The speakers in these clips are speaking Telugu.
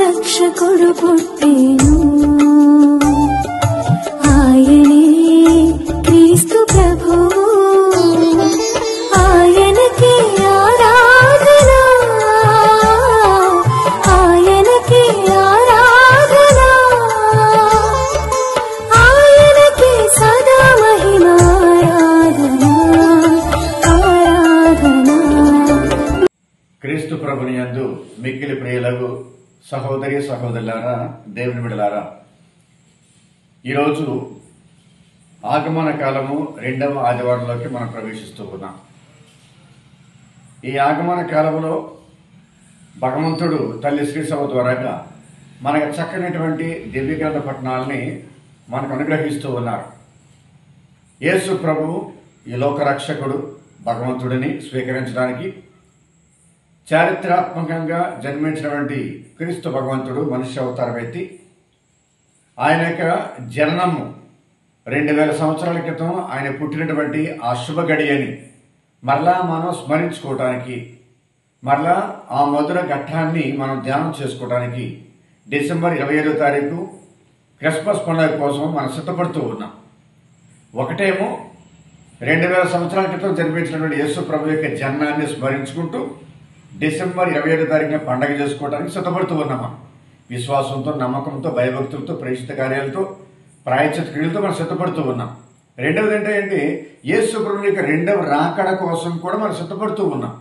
రక్షకుడు పుట్టెను, ఆయనే క్రీస్తు ప్రభువు, ఆయనకే ఆరాధన, ఆయనకే ఆరాధన, ఆయనకే సదా మహిమారాధన, ఆరాధన. క్రీస్తు ప్రభుని యందు మిక్కిలి ప్రియులకు సహోదరి సహోదరులారా, దేవుని బిడ్డలారా, ఈరోజు ఆగమన కాలము 2వ ఆదివారంలోకి మనం ప్రవేశిస్తూ ఉన్నాం. ఈ ఆగమన కాలంలో భగవంతుడు తల్లి శ్రీసభ ద్వారాగా మనకు చక్కనటువంటి దివ్యగ్రంథ పట్టణాలని మనకు అనుగ్రహిస్తూ ఉన్నారు. యేసు ప్రభువు ఈ లోక రక్షకుడు భగవంతుడిని స్వీకరించడానికి చారిత్రాత్మకంగా జన్మించినటువంటి క్రీస్తు భగవంతుడు మనుష్య అవతారం ఎత్తి ఆయన యొక్క జననము 2000 సంవత్సరాల క్రితం ఆయన పుట్టినటువంటి ఆ శుభ గడియని మరలా మనం స్మరించుకోవడానికి, మరలా ఆ మధుర ఘట్టాన్ని మనం ధ్యానం చేసుకోవడానికి డిసెంబర్ 25వ తారీఖు క్రిస్మస్ పండుగ కోసం మనం సిద్ధపడుతూ ఉన్నాం. ఒకటేమో 2000 సంవత్సరాల క్రితం జన్మించినటువంటి యేసు ప్రభు యొక్క జన్మాన్ని స్మరించుకుంటూ డిసెంబర్ 27వ తారీఖున పండగ చేసుకోవడానికి సిద్ధపడుతూ ఉన్నామా. విశ్వాసంతో, నమ్మకంతో, భయభక్తులతో, ప్రేషిత కార్యాలతో, ప్రాయశ్చిత క్రియలతో మనం సిద్ధపడుతూ ఉన్నాం. రెండవది ఏంటంటే యేసు ప్రభు యొక్క 2వ రాకడ కోసం కూడా మనం సిద్ధపడుతూ ఉన్నాం.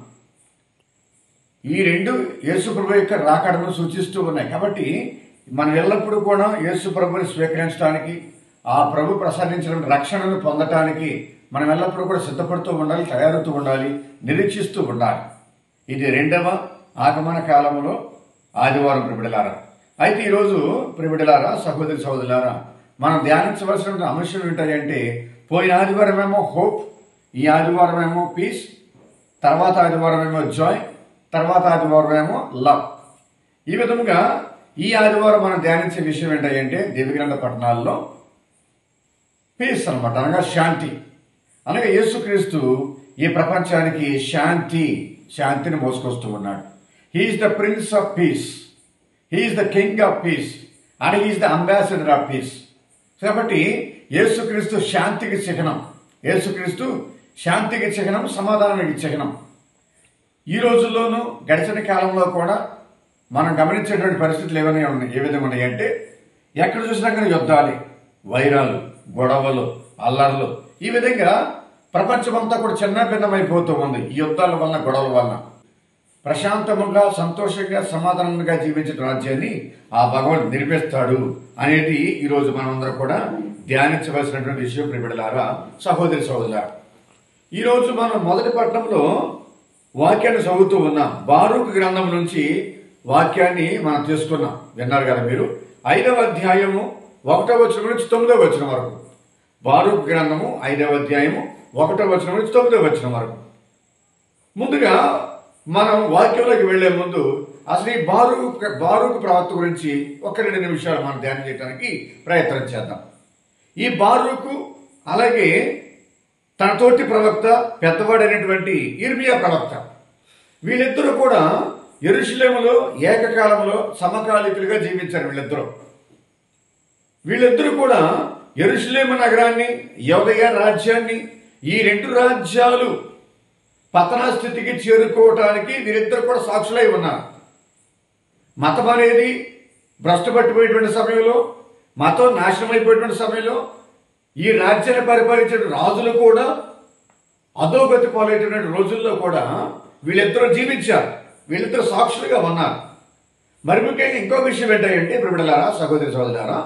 ఈ రెండు యేసు ప్రభు యొక్క రాకడను సూచిస్తూ ఉన్నాయి. కాబట్టి మనం ఎల్లప్పుడూ కూడా యేసు ప్రభుని స్వీకరించడానికి, ఆ ప్రభు ప్రసాదించిన రక్షణను పొందటానికి మనం ఎల్లప్పుడూ కూడా సిద్ధపడుతూ ఉండాలి, తయారవుతూ ఉండాలి, నిరీక్షిస్తూ ఉండాలి. ఇది 2వ ఆగమన కాలంలో ఆదివారం ప్రిబిడలారా. అయితే ఈరోజు ప్రిబిడలారా, సహోదరి సహోదరులారా, మనం ధ్యానించవలసిన అంశం ఏంటంటే పోయిన ఆదివారం ఏమో హోప్, ఈ ఆదివారం ఏమో పీస్, తర్వాత ఆదివారం ఏమో జాయ్, తర్వాత ఆదివారం ఏమో లవ్. ఈ విధంగా ఈ ఆదివారం మనం ధ్యానించే విషయం ఏంటంటే దివ్యగ్రంథ పట్టణాల్లో పీస్ అన్నమాట, అనగా శాంతి. అనగా యేసుక్రీస్తు ఈ ప్రపంచానికి శాంతిని మోసుకొస్తూ ఉన్నాడు. He's the prince of peace, he's the king of peace and he's the ambassador of peace. కాబట్టి యేసుక్రీస్తు శాంతికి చిహ్నం, యేసుక్రీస్తు శాంతికి చిహ్నం, సమాధానానికి చిహ్నం. ఈ రోజుల్లోనూ గడిచిన కాలంలో కూడా మనం గమనించేటువంటి పరిస్థితులు ఏ విధంగా ఉన్నాయంటే ఎక్కడ చూసినా కానీ యుద్ధాలు, వైరాలు, గొడవలు, అల్లర్లు, ఈ విధంగా ప్రపంచమంతా కూడా చిన్న భిన్నమైపోతూ ఉంది. ఈ యుద్ధాల వలన, గొడవల వలన ప్రశాంతంగా, సంతోషంగా, సమాధానంగా జీవించిన రాజ్యాన్ని ఆ భగవంతుడు నిర్మిస్తాడు అనేది ఈరోజు మనమందరం కూడా ధ్యానించవలసినటువంటి విషయం. ప్రియబిడ్డలారా, సహోదరి సహోదరులారా, ఈరోజు మనం మొదటి పట్టణంలో వాక్యాన్ని చదువుతూ ఉన్నాం. బారూకు గ్రంథం నుంచి వాక్యాన్ని మనం తీసుకున్నాం. విన్నారు కదా మీరు. 5వ అధ్యాయము 1వ వచనం నుంచి 9వ వచనం వరకు. బారూకు గ్రంథము 5వ అధ్యాయము 1వ వచనం నుంచి 9వ వచనం వరకు. ముందుగా మనం వాక్యంలోకి వెళ్లే ముందు అసలు ఈ బారూకు ప్రవక్త గురించి 1-2 నిమిషాలు మనం ధ్యానం చేయడానికి ప్రయత్నం చేద్దాం. ఈ బారూకు అలాగే తన తోటి ప్రవక్త, పెద్దవాడైనటువంటి ఇర్మియా ప్రవక్త, వీళ్ళిద్దరూ కూడా యెరూషలేములో ఏకకాలంలో సమకాలికులుగా జీవించారు. వీళ్ళిద్దరూ కూడా యెరూషలేము నగరాన్ని, యూదయ రాజ్యాన్ని, ఈ 2 రాజ్యాలు పతన స్థితికి చేరుకోవటానికి వీరిద్దరు కూడా సాక్షులై ఉన్నారు. మతం అనేది భ్రష్టుపట్టిపోయేటువంటి సమయంలో, మతం నాశనం అయిపోయేటువంటి సమయంలో ఈ రాజ్యాన్ని పరిపాలించే రాజులు కూడా అధోగతి పాలైనటువంటి రోజుల్లో కూడా వీళ్ళిద్దరూ జీవించారు. వీళ్ళిద్దరు సాక్షులుగా ఉన్నారు. మరి ముఖ్యంగా ఇంకో విషయం ఏంటంటే ప్రియబిడ్డలారా, సహోదరి సహోదరులారా,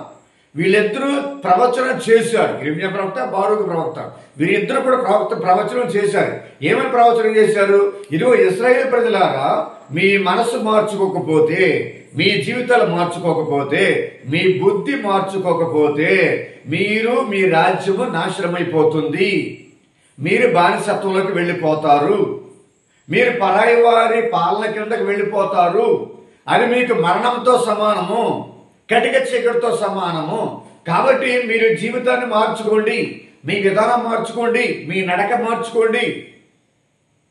వీళ్ళిద్దరూ ప్రవచనం చేశారు. ఇర్మియా ప్రవక్త, బారూకు ప్రవక్త, వీరిద్దరు కూడా ప్రవచనం చేశారు. ఏమని ప్రవచనం చేశారు? ఇదిగో ఇశ్రాయేలు ప్రజలారా, మీ మనసు మార్చుకోకపోతే, మీ జీవితాలు మార్చుకోకపోతే, మీ బుద్ధి మార్చుకోకపోతే మీరు, మీ రాజ్యము నాశనమైపోతుంది. మీరు బానిసత్వంలోకి వెళ్ళిపోతారు, మీరు పరాయి వారి పాలన కిందకి వెళ్ళిపోతారు. అది మీకు మరణంతో సమానము, కటిక చీకటితో సమానము. కాబట్టి మీరు జీవితాన్ని మార్చుకోండి, మీ విధానం మార్చుకోండి, మీ నడక మార్చుకోండి,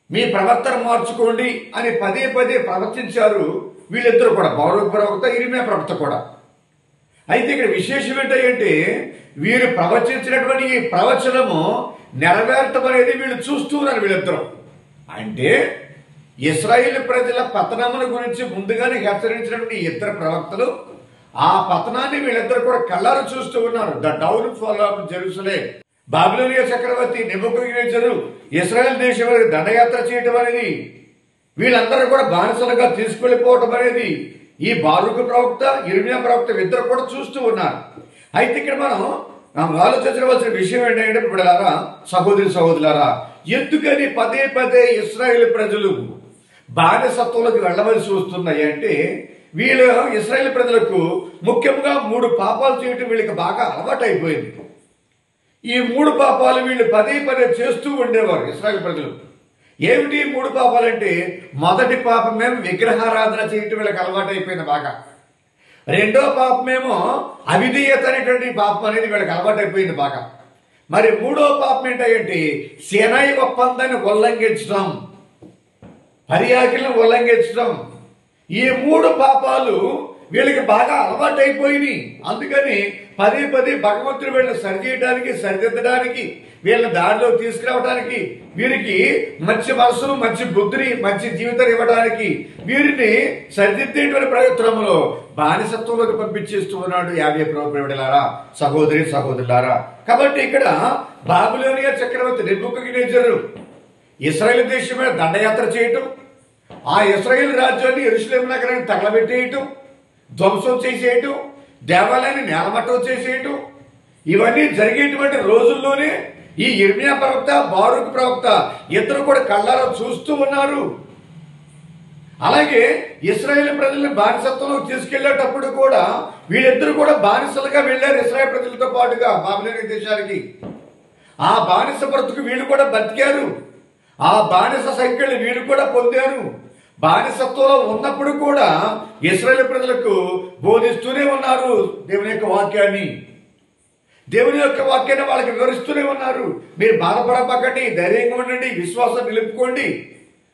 మీ ప్రవర్తన మార్చుకోండి అని పదే పదే ప్రవర్తించారు. వీళ్ళిద్దరు కూడా బారూకు ప్రవక్త, ఇర్మియా ప్రవక్త కూడా. అయితే ఇక్కడ విశేషం ఏంటంటే వీరు ప్రవచించినటువంటి ఈ ప్రవచనము నెరవేరటం అనేది వీళ్ళు చూస్తూ ఉన్నారు వీళ్ళిద్దరు. అంటే ఇశ్రాయేలు ప్రజల పతనముల గురించి ముందుగానే హెచ్చరించినటువంటి ఇద్దరు ప్రవక్తలు ఆ పతనాన్ని వీళ్ళిద్దరు కూడా కళ్ళారు చూస్తూ ఉన్నారు. The downfall of Jerusalem. Babylonia చక్రవర్తి నెబుకద్నెజరు ఇశ్రాయేల్ దేశం దండయాత్ర చేయటం అనేది, వీళ్ళందరూ కూడా బానిసలుగా తీసుకెళ్లిపోవటం అనేది ఈ బారూకు ప్రవక్త, ఇర్మియా ప్రవక్త ఇద్దరు కూడా చూస్తూ ఉన్నారు. అయితే ఇక్కడ మనం ఆలోచించవలసిన విషయం ఏంటంటే బిడ్డలారా, సహోదరులారా, ఎందుకని పదే పదే ఇశ్రాయేల్ ప్రజలు బానిసత్వంలోకి వెళ్ళవలసి వస్తున్నాయి అంటే వీళ్ళు ఇశ్రాయేల్ ప్రజలకు ముఖ్యంగా 3 పాపాలు చేయటం వీళ్ళకి బాగా అలవాటు అయిపోయింది. ఈ 3 పాపాలు వీళ్ళు పదే పదే చేస్తూ ఉండేవారు ఇశ్రాయేల్ ప్రజలు. ఏమిటి 3 పాపాలంటే, మొదటి పాపమేమో విగ్రహారాధన చేయటం వీళ్ళకి అలవాటు అయిపోయింది బాగా. రెండో పాపమేమో అవిధేయత అనేటువంటి పాపం అనేది వీళ్ళకి అలవాటు అయిపోయింది బాగా. మరి 3వ పాపం ఏంటంటే సీనాయి ఒప్పందాన్ని ఉల్లంఘించడం, పర్యాకులను ఉల్లంఘించడం. ఈ 3 పాపాలు వీళ్ళకి బాగా అలవాటు అయిపోయినాయి. అందుకని పదే పదే భగవంతుడు వీళ్ళని సరిచేయడానికి, సరిదిద్దడానికి, వీళ్ళని దారిలో తీసుకురావడానికి, వీరికి మంచి మనసును, మంచి బుద్ధిని, మంచి జీవితాన్ని ఇవ్వడానికి, వీరిని సరిదిద్దేటువంటి ప్రయత్నంలో బానిసత్వంలోకి పంపించేస్తూ ఉన్నాడు యాభై ప్రభువులారా, సహోదరులారా. కాబట్టి ఇక్కడ బాబిలోనియా చక్రవర్తి నెబుకద్నెజరు ఇశ్రాయేలు దేశం మీద దండయాత్ర చేయటం, ఆ ఇశ్రాయేలు రాజ్యాన్ని యెరూషలేము నగరాన్ని తగలబెట్టేయటం, ధ్వంసం చేసేయటం, దేవాలయాన్ని నేలమట్టం చేసేయటం, ఇవన్నీ జరిగేటువంటి రోజుల్లోనే ఈ ఇర్మియా ప్రవక్త, బారూకు ప్రవక్త ఇద్దరు కూడా కళ్ళారా చూస్తూ ఉన్నారు. అలాగే ఇశ్రాయేల్ ప్రజల్ని బానిసత్వంలో తీసుకెళ్లేటప్పుడు కూడా వీళ్ళిద్దరు కూడా బానిసలుగా వెళ్లారు ఇశ్రాయేల్ ప్రజలతో పాటుగా బాబిలోనియా దేశానికి. ఆ బానిస బ్రతుకు వీళ్ళు కూడా బతికారు. ఆ బానిస సంఖ్యలు వీళ్ళు కూడా పొందారు. బానిసత్వంలో ఉన్నప్పుడు కూడా ఇశ్రాయేల్ ప్రజలకు బోధిస్తూనే ఉన్నారు దేవుని యొక్క వాక్యాన్ని. దేవుని యొక్క వాక్యాన్ని వాళ్ళకి వివరిస్తూనే ఉన్నారు. మీరు బాధపడపకండి, ధైర్యంగా ఉండండి, విశ్వాసం నిలుపుకోండి,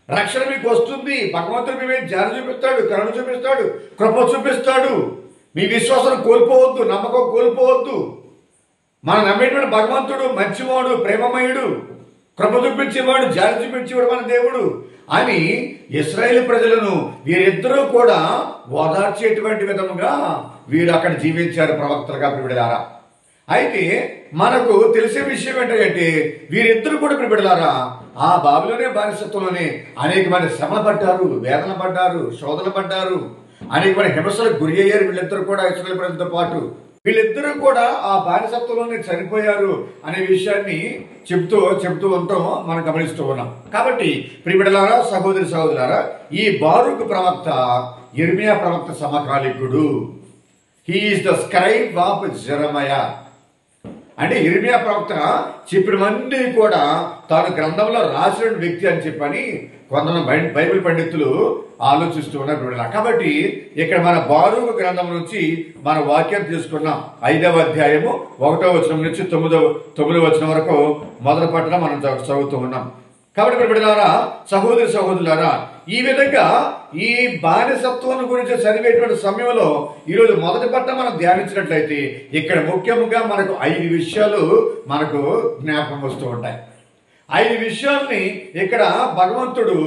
రక్షణ మీకు వస్తుంది, భగవంతుడు మీ మీద జాలి చూపిస్తాడు, కరుణ చూపిస్తాడు, కృప చూపిస్తాడు. మీ విశ్వాసం కోల్పోవద్దు, నమ్మకం కోల్పోవద్దు. మనం నమ్మేటువంటి భగవంతుడు మంచివాడు, ప్రేమమయుడు, కృప చూపించేవాడు, జాలి చూపించేవాడు మన దేవుడు అని ఇశ్రాయేల్ ప్రజలను వీరిద్దరూ కూడా ఓదార్చేటువంటి విధముగా వీరు అక్కడ జీవించారు ప్రవక్తలుగా ప్రియులారా. అయితే మనకు తెలిసే విషయం ఏంటంటే వీరిద్దరు కూడా ప్రియులారా ఆ బాబిలోనే బానిసత్వంలోనే అనేకమంది శ్రమ పడ్డారు, వేదన పడ్డారు, శోధన పడ్డారు, అనేకమంది హింసలకు గురి అయ్యారు. వీళ్ళిద్దరు కూడా ఇశ్రాయేల్ ప్రజలతో పాటు వీళ్ళిద్దరూ కూడా ఆ బానిసత్వంలోనే చనిపోయారు అనే విషయాన్ని చెబుతూ ఉంటాం, మనం గమనిస్తూ ఉన్నాం. కాబట్టి ప్రియబిడ్డలారా, సహోదరులారా, ఈ బారూకు ప్రవక్త ఇర్మియా ప్రవక్త సమకాలికుడు. He is the scribe of Jeremiah. అంటే ఇర్మియా ప్రవక్త చెప్పినవన్నీ కూడా తాను గ్రంథంలో రాసిన వ్యక్తి అని చెప్పని కొంతమంది బైబిల్ పండితులు ఆలోచిస్తూ ఉన్నారు. కాబట్టి ఇక్కడ మన బారూకు గ్రంథం నుంచి మన వాక్యం తీసుకున్నాం. 5వ అధ్యాయము 1వ వచనం నుంచి 9వ వచనం వరకు మొదటి పట్టణం మనం చదువుతూ ఉన్నాం. కాబట్టి బిడ్డలారా, సహోదరులారా, ఈ విధంగా ఈ బానిసత్వం గురించి చదివేటువంటి సమయంలో ఈరోజు మొదటి పట్టణం మనం ధ్యానించినట్లయితే ఇక్కడ ముఖ్యంగా మనకు 5 విషయాలు మనకు జ్ఞాపకం వస్తూ ఉంటాయి. 5 విషయాల్ని ఇక్కడ భగవంతుడు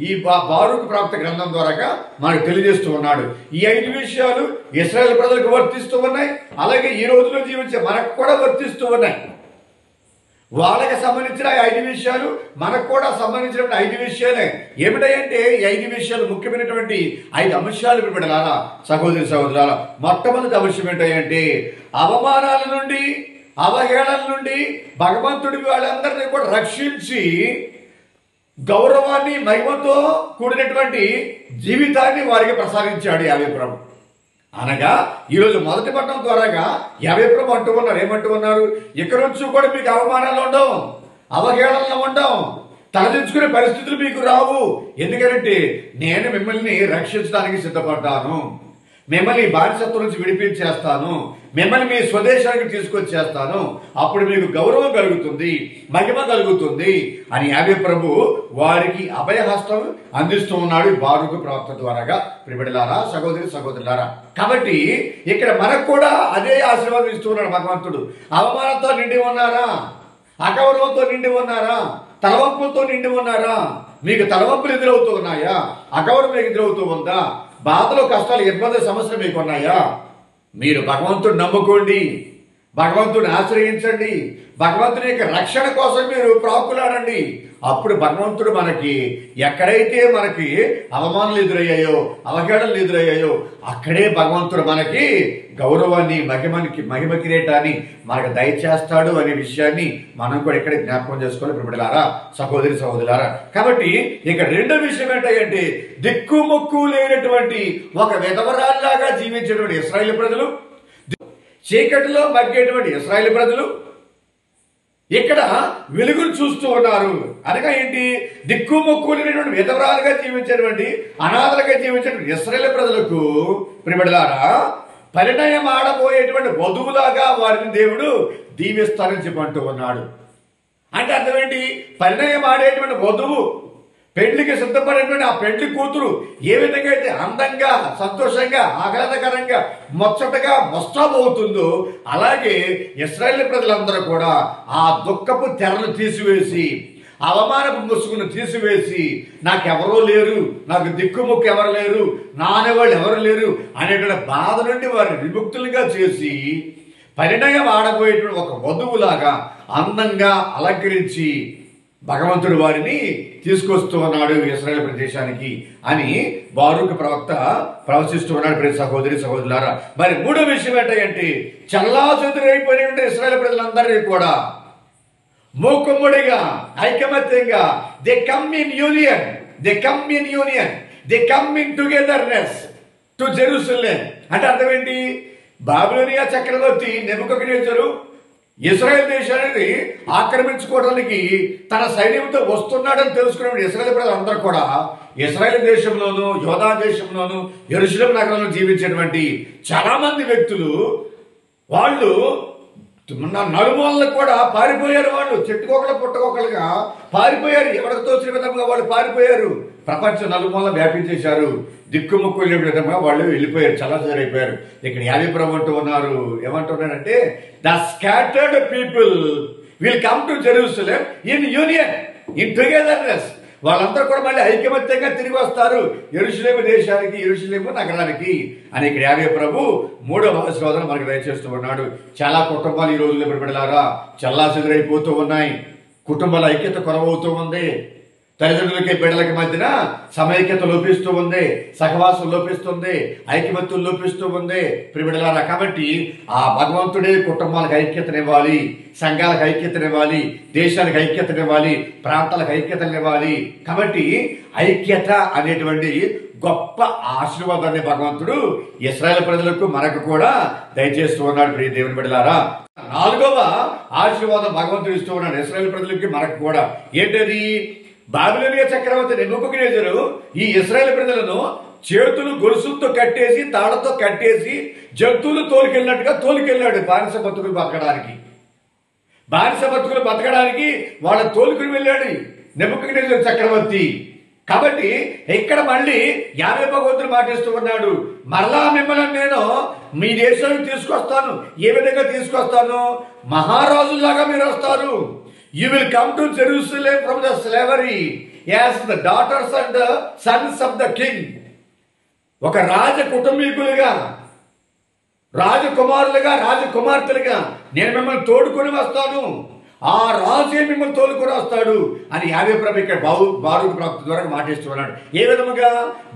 ఈ బారూకు ప్రవక్త గ్రంథం ద్వారా మనకు తెలియజేస్తూ ఉన్నాడు. ఈ 5 విషయాలు ఇశ్రాయేల్ ప్రజలకు వర్తిస్తూ ఉన్నాయి, అలాగే ఈ రోజులో జీవించే మనకు కూడా వర్తిస్తూ ఉన్నాయి. వాళ్ళకి సంబంధించిన 5 విషయాలు మనకు కూడా సంబంధించిన 5 విషయాలే. ఏమిటంటే ఈ 5 విషయాలు ముఖ్యమైనటువంటి 5 అంశాలు బిడ్డలారా, సహోదరులారా. మొట్టమొదటి అంశం ఏంటంటే అవమానాల నుండి, అవహేళన నుండి భగవంతుడి వాళ్ళందరినీ కూడా రక్షించి గౌరవాన్ని, మహిమతో కూడినటువంటి జీవితాన్ని వారికి ప్రసాదించాడు యావే ప్రభు. అనగా ఈరోజు మొదటి పట్టణం ద్వారాగా యావే ప్రభు అంటూ ఉన్నారు, ఏమంటూ ఉన్నారు? ఇక్కడ నుంచి కూడా మీకు అవమానాలు ఉండవు, అవహేళనలు ఉండవు, తలదించుకునే పరిస్థితులు మీకు రావు. ఎందుకంటే నేను మిమ్మల్ని రక్షించడానికి సిద్ధపడ్డాను, మిమ్మల్ని బానిసత్వం నుంచి విడిపించేస్తాను, మిమ్మల్ని మీ స్వదేశానికి తీసుకొచ్చేస్తాను, అప్పుడు మీకు గౌరవం కలుగుతుంది, మహిమ కలుగుతుంది అని యావే ప్రభు వారికి అభయహస్తం అందిస్తూ ఉన్నాడు బారూకు ప్రవక్త ద్వారాగా. ప్రియబిడ్డలారా, సహోదరి సహోదరులారా, కాబట్టి ఇక్కడ మనకు కూడా అదే ఆశీర్వాదం ఇస్తూ ఉన్నాడు భగవంతుడు. అవమానంతో నిండి ఉన్నారా? అగౌరవంతో నిండి ఉన్నారా? తలవంపులతో నిండి ఉన్నారా? మీకు తలవంపులు ఎదురవుతూ ఉన్నాయా? అగౌరవం మీకు ఎదురవుతూ ఉందా? బాధలు, కష్టాలు, ఇబ్బంది, సమస్యలు మీకు ఉన్నాయా? మీరు భగవంతుడు నమ్ముకోండి, భగవంతుడిని ఆశ్రయించండి, భగవంతుని యొక్క రక్షణ కోసం మీరు ప్రాకులాడండి. అప్పుడు భగవంతుడు మనకి ఎక్కడైతే మనకి అవమానాలు ఎదురయ్యాయో, అవహేళనలు ఎదురయ్యాయో అక్కడే భగవంతుడు మనకి గౌరవాన్ని, మహిమ కిరీటాన్ని మనకు దయచేస్తాడు అనే విషయాన్ని మనం కూడా ఇక్కడ జ్ఞాపకం చేసుకోవాలి ప్రియబిడ్డలారా, సహోదరి సహోదరులారా. కాబట్టి ఇక రెండో విషయం ఏంటంటే దిక్కుమొక్కు లేనటువంటి ఒక విధవరాల్లాగా జీవించేటువంటి ఇశ్రాయేలు ప్రజలు, చీకటిలో మగ్గేటువంటి ఇశ్రాయేలు ప్రజలు ఇక్కడ వెలుగును చూస్తూ ఉన్నారు. అనగా ఏంటి? దిక్కుమొక్కు లేనటువంటి విధవరాలుగా జీవించేటువంటి, అనాథలుగా జీవించేటువంటి ఇశ్రాయేలు ప్రజలకు ప్రియబిడ్డలారా పరిణయం ఆడబోయేటువంటి వధువులాగా వారిని దేవుడు దీవిస్తానని చెప్పంటూ ఉన్నాడు. అంటే అర్థం ఏంటి? పరిణయం ఆడేటువంటి వధువు, పెళ్లికి సిద్ధపడేటువంటి ఆ పెళ్లి కూతురు ఏ విధంగా అయితే అందంగా, సంతోషంగా, ఆహ్లాదకరంగా, ముచ్చటగా ముస్తాబవుతుందో అలాగే ఇశ్రాయేలు ప్రజలందరూ కూడా ఆ దుఃఖపు తెరలు తీసివేసి, అవమానపు ముసుగును తీసివేసి, నాకెవరో లేరు, నాకు దిక్కుముక్కు ఎవరు లేరు, నా అనేవాళ్ళు ఎవరు లేరు అనేటువంటి బాధ నుండి వారిని విముక్తులుగా చేసి పరిణయం ఆడబోయేటువంటి ఒక వధువులాగా అందంగా అలంకరించి భగవంతుడు వారిని తీసుకొస్తూ ఉన్నాడు ఇశ్రాయేలు ప్రదేశానికి అని బారూకు ప్రవక్త ప్రవచిస్తూ ఉన్నాడు. ప్రియ సహోదరి సహోదరులారా, మరి మూడో విషయం ఏంటంటే చల్లాచెదురైపోయినటువంటి ఇశ్రాయేలు ప్రజలందరినీ కూడా మూకుమ్మడిగా, ఐకమత్యంగా they come in union, they come in togetherness to Jerusalem. అంటే అర్థం ఏంటి? బాబిలోనియా చక్రవర్తి నెబుకద్నెజరు ఇశ్రాయేల్ దేశాన్ని ఆక్రమించుకోవడానికి తన సైన్యంతో వస్తున్నాడని తెలుసుకున్న ఇశ్రాయేల్ ప్రజలందరూ కూడా ఇశ్రాయేల్ దేశంలోను, యోధా దేశంలోను, యెరూషలేము నగరంలో జీవించేటువంటి చాలా మంది వ్యక్తులు వాళ్ళు నలుమూలలకు కూడా పారిపోయారు. వాళ్ళు చెట్టుకోకలు పుట్టకోకలుగా పారిపోయారు. ఎవరికి తోచిన విధంగా వాళ్ళు పారిపోయారు. ప్రపంచం నలుమూల వ్యాపించేశారు. దిక్కుముక్కు వెళ్ళే విధంగా వాళ్ళు వెళ్ళిపోయారు, చల్లచదరైపోయారు. ఇక్కడ యావే ప్రభు అంటూ ఉన్నారు. ఏమంటున్నారంటే the scattered people will come to Jerusalem in union, in togetherness. వాళ్ళందరూ కూడా మళ్ళీ ఐకమత్యంగా తిరిగి వస్తారు యెరూషలేము దేశానికి, యెరూషలేము నగరానికి అని ఇక్కడ యావే ప్రభు మూడవ ఆశీర్వాదం మనకు దయచేస్తూ ఉన్నాడు. చాలా కుటుంబాలు ఈ రోజుల్లో బిడ్డలారా చల్లాచెదురైపోతూ ఉన్నాయి. కుటుంబాల ఐక్యత కొరవవుతూ ఉంది. తల్లిదండ్రులకి బిడ్డలకి మధ్యన సమైక్యత లోపిస్తూ ఉంది, సహవాసం లోపిస్తుంది, ఐకమత్యం లోపిస్తూ ఉంది ప్రియబిడ్డలారా. కాబట్టి ఆ భగవంతుడే కుటుంబాలకు ఐక్యతనివ్వాలి, సంఘాలకు ఐక్యతనివ్వాలి, దేశానికి ఐక్యతనివ్వాలి, ప్రాంతాలకు ఐక్యతనివ్వాలి. కాబట్టి ఐక్యత అనేటువంటి గొప్ప ఆశీర్వాదాన్ని భగవంతుడు ఇశ్రాయేలు ప్రజలకు మనకు కూడా దయచేస్తూ ఉన్నాడు. ప్రియ దేవుని బిడ్డలారా, నాలుగవ ఆశీర్వాదం భగవంతుడు ఇస్తూ ఉన్నాడు ఇశ్రాయేలు ప్రజలకి మనకు కూడా. ఏంటది? బాబిలోనియా చక్రవర్తి నెబుకద్నెజరు ఈ ఇశ్రాయేలు ప్రజలను చేతులు గొలుసులతో కట్టేసి, తాళతో కట్టేసి, జంతువులు తోలుకెళ్ళినట్టుగా తోలుకెళ్ళాడు బానిస బతుకులు బతకడానికి. బానిస బతుకులు బతకడానికి వాళ్ళ తోలుకుని వెళ్ళాడు నెబుకద్నెజరు చక్రవర్తి. కాబట్టి ఇక్కడ మళ్ళీ యావే భగవంతుడు మాటిస్తూ ఉన్నాడు, మరలా మిమ్మల్ని నేను మీ దేశానికి తీసుకొస్తాను. ఏ విధంగా తీసుకొస్తాను? మహారాజులాగా మీరు వస్తారు. You will come to Jerusalem from the slavery as the daughters and the sons of the king. ఒక రాజ కుటుంబీకులుగా, రాజకుమారులుగా, రాజకుమార్తెలుగా నేను మిమ్మల్ని తోడుకొని వస్తాను. ఆ రాజే మిమ్మల్ని తోలుకొని వస్తాడు అని యావే ప్రభు ఇక్కడ బారూకు ప్రవక్త ద్వారా మాటిస్తున్నాడు. ఏ విధముగా?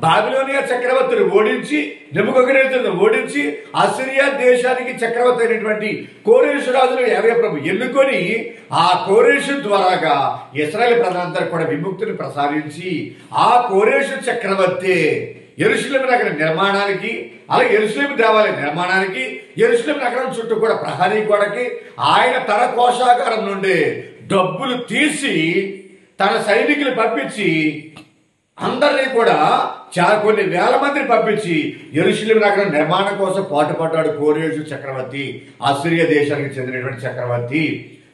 బాబిలోనియా చక్రవర్తిని ఓడించి, నెబుకద్నెజరును ఓడించి, అసిరియా దేశానికి చక్రవర్తి అయినటువంటి కోరేషు రాజును యావే ప్రభు ఎన్నుకొని ఆ కోరేషు ద్వారాగా ఇశ్రాయేలు ప్రజలందరూ కూడా విముక్తిని ప్రసాదించి ఆ కోరేషు చక్రవర్తి యెరూషలేము నగరం నిర్మాణానికి, అలాగే యెరూషలేము దేవాలయ నిర్మాణానికి, యెరూషలేము నగరం చుట్టూ కూడా ప్రహరీ గోడకి ఆయన తన కోశాగారం నుండి డబ్బులు తీసి తన సైనికులు పంపించి అందరినీ కూడా కొన్ని వేల మందిని పంపించి యెరూషలేము నగరం నిర్మాణం కోసం పాటుపడ్డాడు కోరేషు చక్రవర్తి. అసిరియా దేశానికి చెందినటువంటి చక్రవర్తి.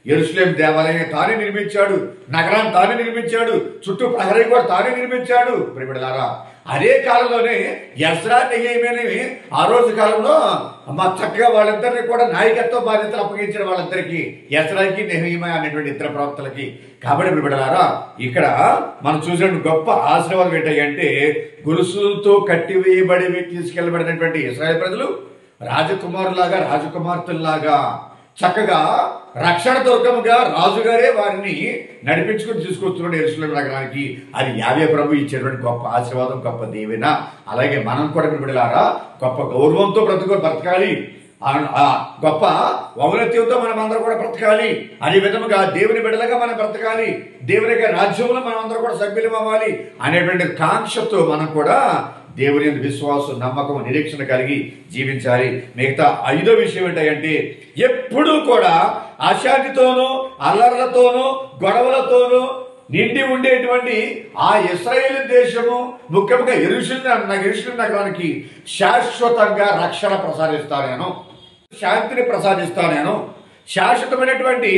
యెరూషలేము దేవాలయాన్ని తానే నిర్మించాడు, నగరాన్ని తానే నిర్మించాడు, చుట్టూ ప్రహరీ కూడా తానే నిర్మించాడు. ప్రియబిడ్డలారా, అదే కాలంలోనే ఎజ్రా నెహెమీయాని ఆ రోజు కాలంలో చక్కగా వాళ్ళిద్దరిని కూడా నాయకత్వ బాధ్యతలు అప్పగించిన వాళ్ళందరికీ, ఎజ్రాకి నెహెమీయా అనేటువంటి ఇద్దరు ప్రవక్తలకి. కాబట్టి ప్రియబిడ్డలారా, ఇక్కడ మనం చూసిన గొప్ప ఆశీర్వాదం ఏంటంటే గొలుసులతో కట్టివేయబడి తీసుకెళ్లబడినటువంటి ఇశ్రాయేలు ప్రజలు రాజకుమారులాగా రాజకుమార్తెల్లాగా చక్కగా రక్షణ దుర్గముగా రాజుగారే వారిని నడిపించుకుని తీసుకొస్తున్నాడు యెరూషలేము నగరానికి. అది యావే ప్రభు ఇచ్చేటువంటి గొప్ప ఆశీర్వాదం, గొప్ప దీవెన. అలాగే మనం కూడా బిడ్డలారా గొప్ప గౌరవంతో బ్రతకాలి, గొప్ప ఔన్నత్యంతో మనం అందరూ కూడా బ్రతకాలి. అనే విధముగా దేవుని బిడ్డలుగా మనం బ్రతకాలి, దేవుని యొక్క రాజ్యంలో మనం అందరూ కూడా సభ్యులం అవ్వాలి అనేటువంటి కాంక్షతో మనం కూడా దేవుని యందు విశ్వాసం, నమ్మకం, నిరీక్షణ కలిగి జీవించాలి. మిగతా 5వ విషయం ఏంటంటే ఎప్పుడూ కూడా అశాంతితోనూ అల్లర్లతోనూ గొడవలతోనూ నిండి ఉండేటువంటి ఆ ఇశ్రాయేలు దేశము, ముఖ్యంగా యెరూషలేము నగరానికి శాశ్వతంగా రక్షణ ప్రసాదిస్తాను, శాంతిని ప్రసాదిస్తాను నేను, శాశ్వతమైనటువంటి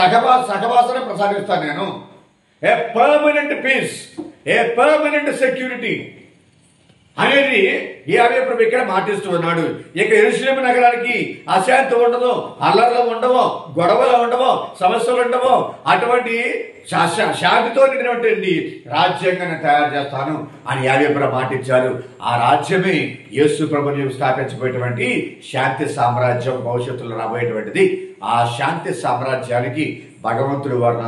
సహవాసన ప్రసాదిస్తాను నేను. A permanent piece, a permanent security అనేది యావే ప్రభు ఇక్కడ మాటిస్తూ ఉన్నాడు. ఇక యెరూషలేము నగరానికి అశాంతి ఉండదు, అల్లర్లు ఉండవు, గొడవలు ఉండవు, సమస్యలు ఉండవు. అటువంటి శాంతితో నిండినటువంటి రాజ్యాంగాన్ని తయారు చేస్తాను అని యావే ప్రభు మాటిచ్చారు. ఆ రాజ్యమే యేసు ప్రభుని స్థాపించబోయేటువంటి శాంతి సామ్రాజ్యం, భవిష్యత్తులో రాబోయేటువంటిది. ఆ శాంతి సామ్రాజ్యానికి భగవంతుడు వారిని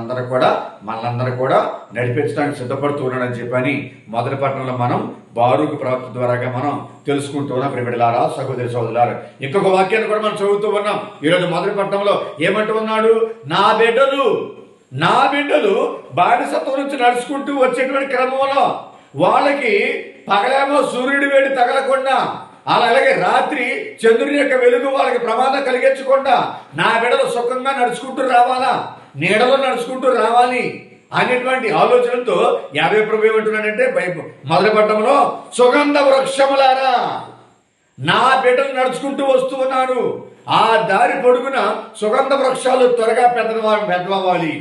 మనలందరూ కూడా నడిపించడానికి సిద్ధపడుతూ ఉన్నాడని చెప్పని మొదటి పట్టణంలో మనం బారూకు ప్రవక్త ద్వారాగా మనం తెలుసుకుంటూ ఉన్నాం. ప్రియబిడ్డలారా, సహోదరి సహోదరులారా, ఇంకొక వాక్యాన్ని కూడా మనం చదువుతూ ఉన్నాం. ఈరోజు మొదటి పట్టణంలో ఏమంటూ ఉన్నాడు? నా బిడ్డలు బానిసత్వం నుంచి నడుచుకుంటూ వచ్చేటువంటి క్రమంలో వాళ్ళకి పగలేమో సూర్యుడి వేడి తగలకుండా, అలాగే రాత్రి చంద్రుని యొక్క వెలుగు వాళ్ళకి ప్రమాదం కలిగించకుండా నా బిడ్డలు సుఖంగా నడుచుకుంటూ రావాలా, నీడలో నడుచుకుంటూ రావాలి అనేటువంటి ఆలోచనతో యావే ప్రభు ఏమంటున్నాడంటే మొదటి పట్టణంలో సుగంధ వృక్షములారా నా బిడ్డలు నడుచుకుంటూ వస్తూ ఉన్నారు. ఆ దారి పొడుగున సుగంధ వృక్షాలు త్వరగా పెద్దవ్వాలి,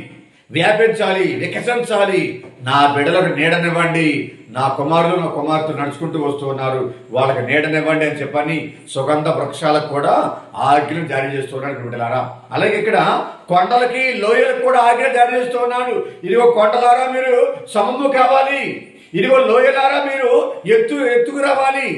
వ్యాపించాలి, వికసించాలి. నా బిడ్డలకు నీడనివ్వండి. నా కుమారులు నా కుమార్తెలు నడుచుకుంటూ వస్తూ ఉన్నారు, వాళ్ళకి నీడనివ్వండి అని చెప్పని సుగంధ వృక్షాలకు కూడా ఆజ్ఞలు జారీ చేస్తున్నాడు బిడ్డలారా. అలాగే ఇక్కడ కొండలకి లోయలకు కూడా ఆజ్ఞ జారీ చేస్తూ ఉన్నాడు. ఇదిగో కొండలారా మీరు సమము కావాలి, ఇదిగో లోయలారా మీరు ఎత్తుకు రావాలి,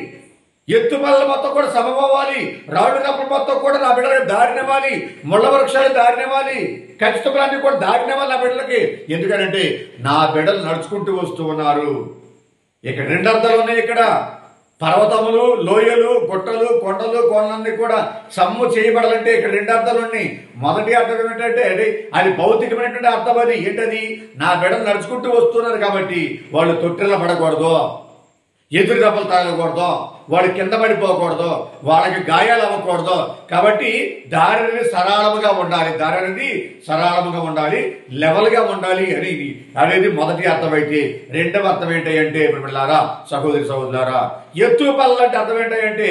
ఎత్తు పనుల మొత్తం కూడా సమమవ్వాలి, రాళ్ళు రప్పల మొత్తం కూడా నా బిడ్డలకు దారినివ్వాలి, ముళ్ళ వృక్షాలు దారినివ్వాలి, ఖచ్చితములన్నీ కూడా దారినివ్వాలి నా బిడ్డలకి. ఎందుకంటే నా బిడ్డలు నడుచుకుంటూ వస్తూ ఉన్నారు. ఇక్కడ 2 అర్థాలు ఉన్నాయి. ఇక్కడ పర్వతములు, లోయలు, గుట్టలు, కొండలు, కోనలన్నీ కూడా సమ్ము చేయబడాలంటే ఇక్కడ 2 అర్థాలు ఉన్నాయి. మొదటి అర్థం ఏమిటంటే అది భౌతికమైనటువంటి అర్థం. అది ఏంటది? నా బిడ్డలు నడుచుకుంటూ వస్తున్నారు కాబట్టి వాళ్ళు తొట్టిల్ల పడకూడదు, ఎదురు దెబ్బలు తాగకూడదు, వాడు కింద పడిపోకూడదు, వాళ్ళకి గాయాలు అవ్వకూడదు. కాబట్టి దారి అనేది సరళముగా ఉండాలి, లెవెల్గా ఉండాలి అనేది మొదటి అర్థం. అయితే రెండవ అర్థం ఏంటంటే బిడ్డలారా, సహోదరి సహోదరులారా, ఎత్తు పనులంటే అర్థం ఏంటంటే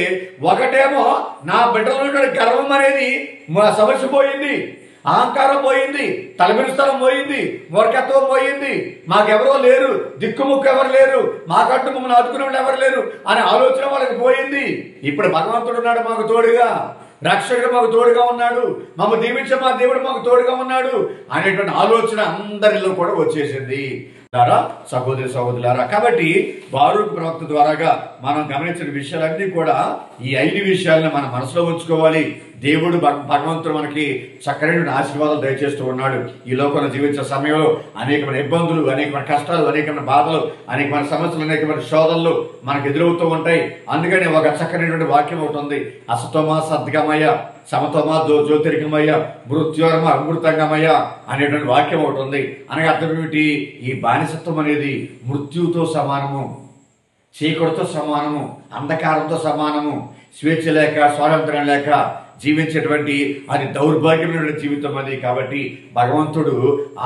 ఒకటేమో నా బిడ్డల గర్వం అనేది సమస్యపోయింది, అహంకారం పోయింది, తలబిరుస్తనం పోయింది, మూర్ఖత్వం పోయింది, మాకెవరో లేరు, దిక్కుముక్కు ఎవరు లేరు, మాకంటూ మమ్మల్ని ఆదుకునే వాళ్ళు ఎవరు లేరు అనే ఆలోచన వాళ్ళకి పోయింది. ఇప్పుడు భగవంతుడు ఉన్నాడు మాకు తోడుగా, రక్షకుడు మాకు తోడుగా ఉన్నాడు, మమ్మల్ని దీవించే మా దేవుడు మాకు తోడుగా ఉన్నాడు అనేటువంటి ఆలోచన అందరిలో కూడా వచ్చేసింది. సహోదరి సహోదరులారా, కాబట్టి బారూకు ప్రవక్త ద్వారాగా మనం గమనించిన విషయాలన్నీ కూడా ఈ 5 విషయాలను మన మనసులో ఉంచుకోవాలి. దేవుడు భగవంతుడు మనకి చక్కనైన ఆశీర్వాదాలు దయచేస్తూ ఉన్నాడు. ఈ లోకంలో జీవించే సమయంలో అనేకమైన ఇబ్బందులు, అనేకమైన కష్టాలు, అనేకమైన బాధలు, అనేకమైన సమస్యలు, అనేకమైన శోధనలు మనకు ఎదురవుతూ ఉంటాయి. అందుకని ఒక చక్కనైనటువంటి వాక్యం ఒకటి ఉంది, అసతోమ సద్గమయ సమతోమ జ్యోతిర్గమయ మృత్యోర్మ అమృతంగమయ అనేటువంటి వాక్యం ఒకటి ఉంది. అనగా అర్థం ఏమిటి? ఈ బానిసత్వం అనేది మృత్యువుతో సమానము, చీకటితో సమానము, అంధకారంతో సమానము, స్వేచ్ఛ లేక, స్వాతంత్రం లేక జీవించేటువంటి అది దౌర్భాగ్యమైన జీవితం అది. కాబట్టి భగవంతుడు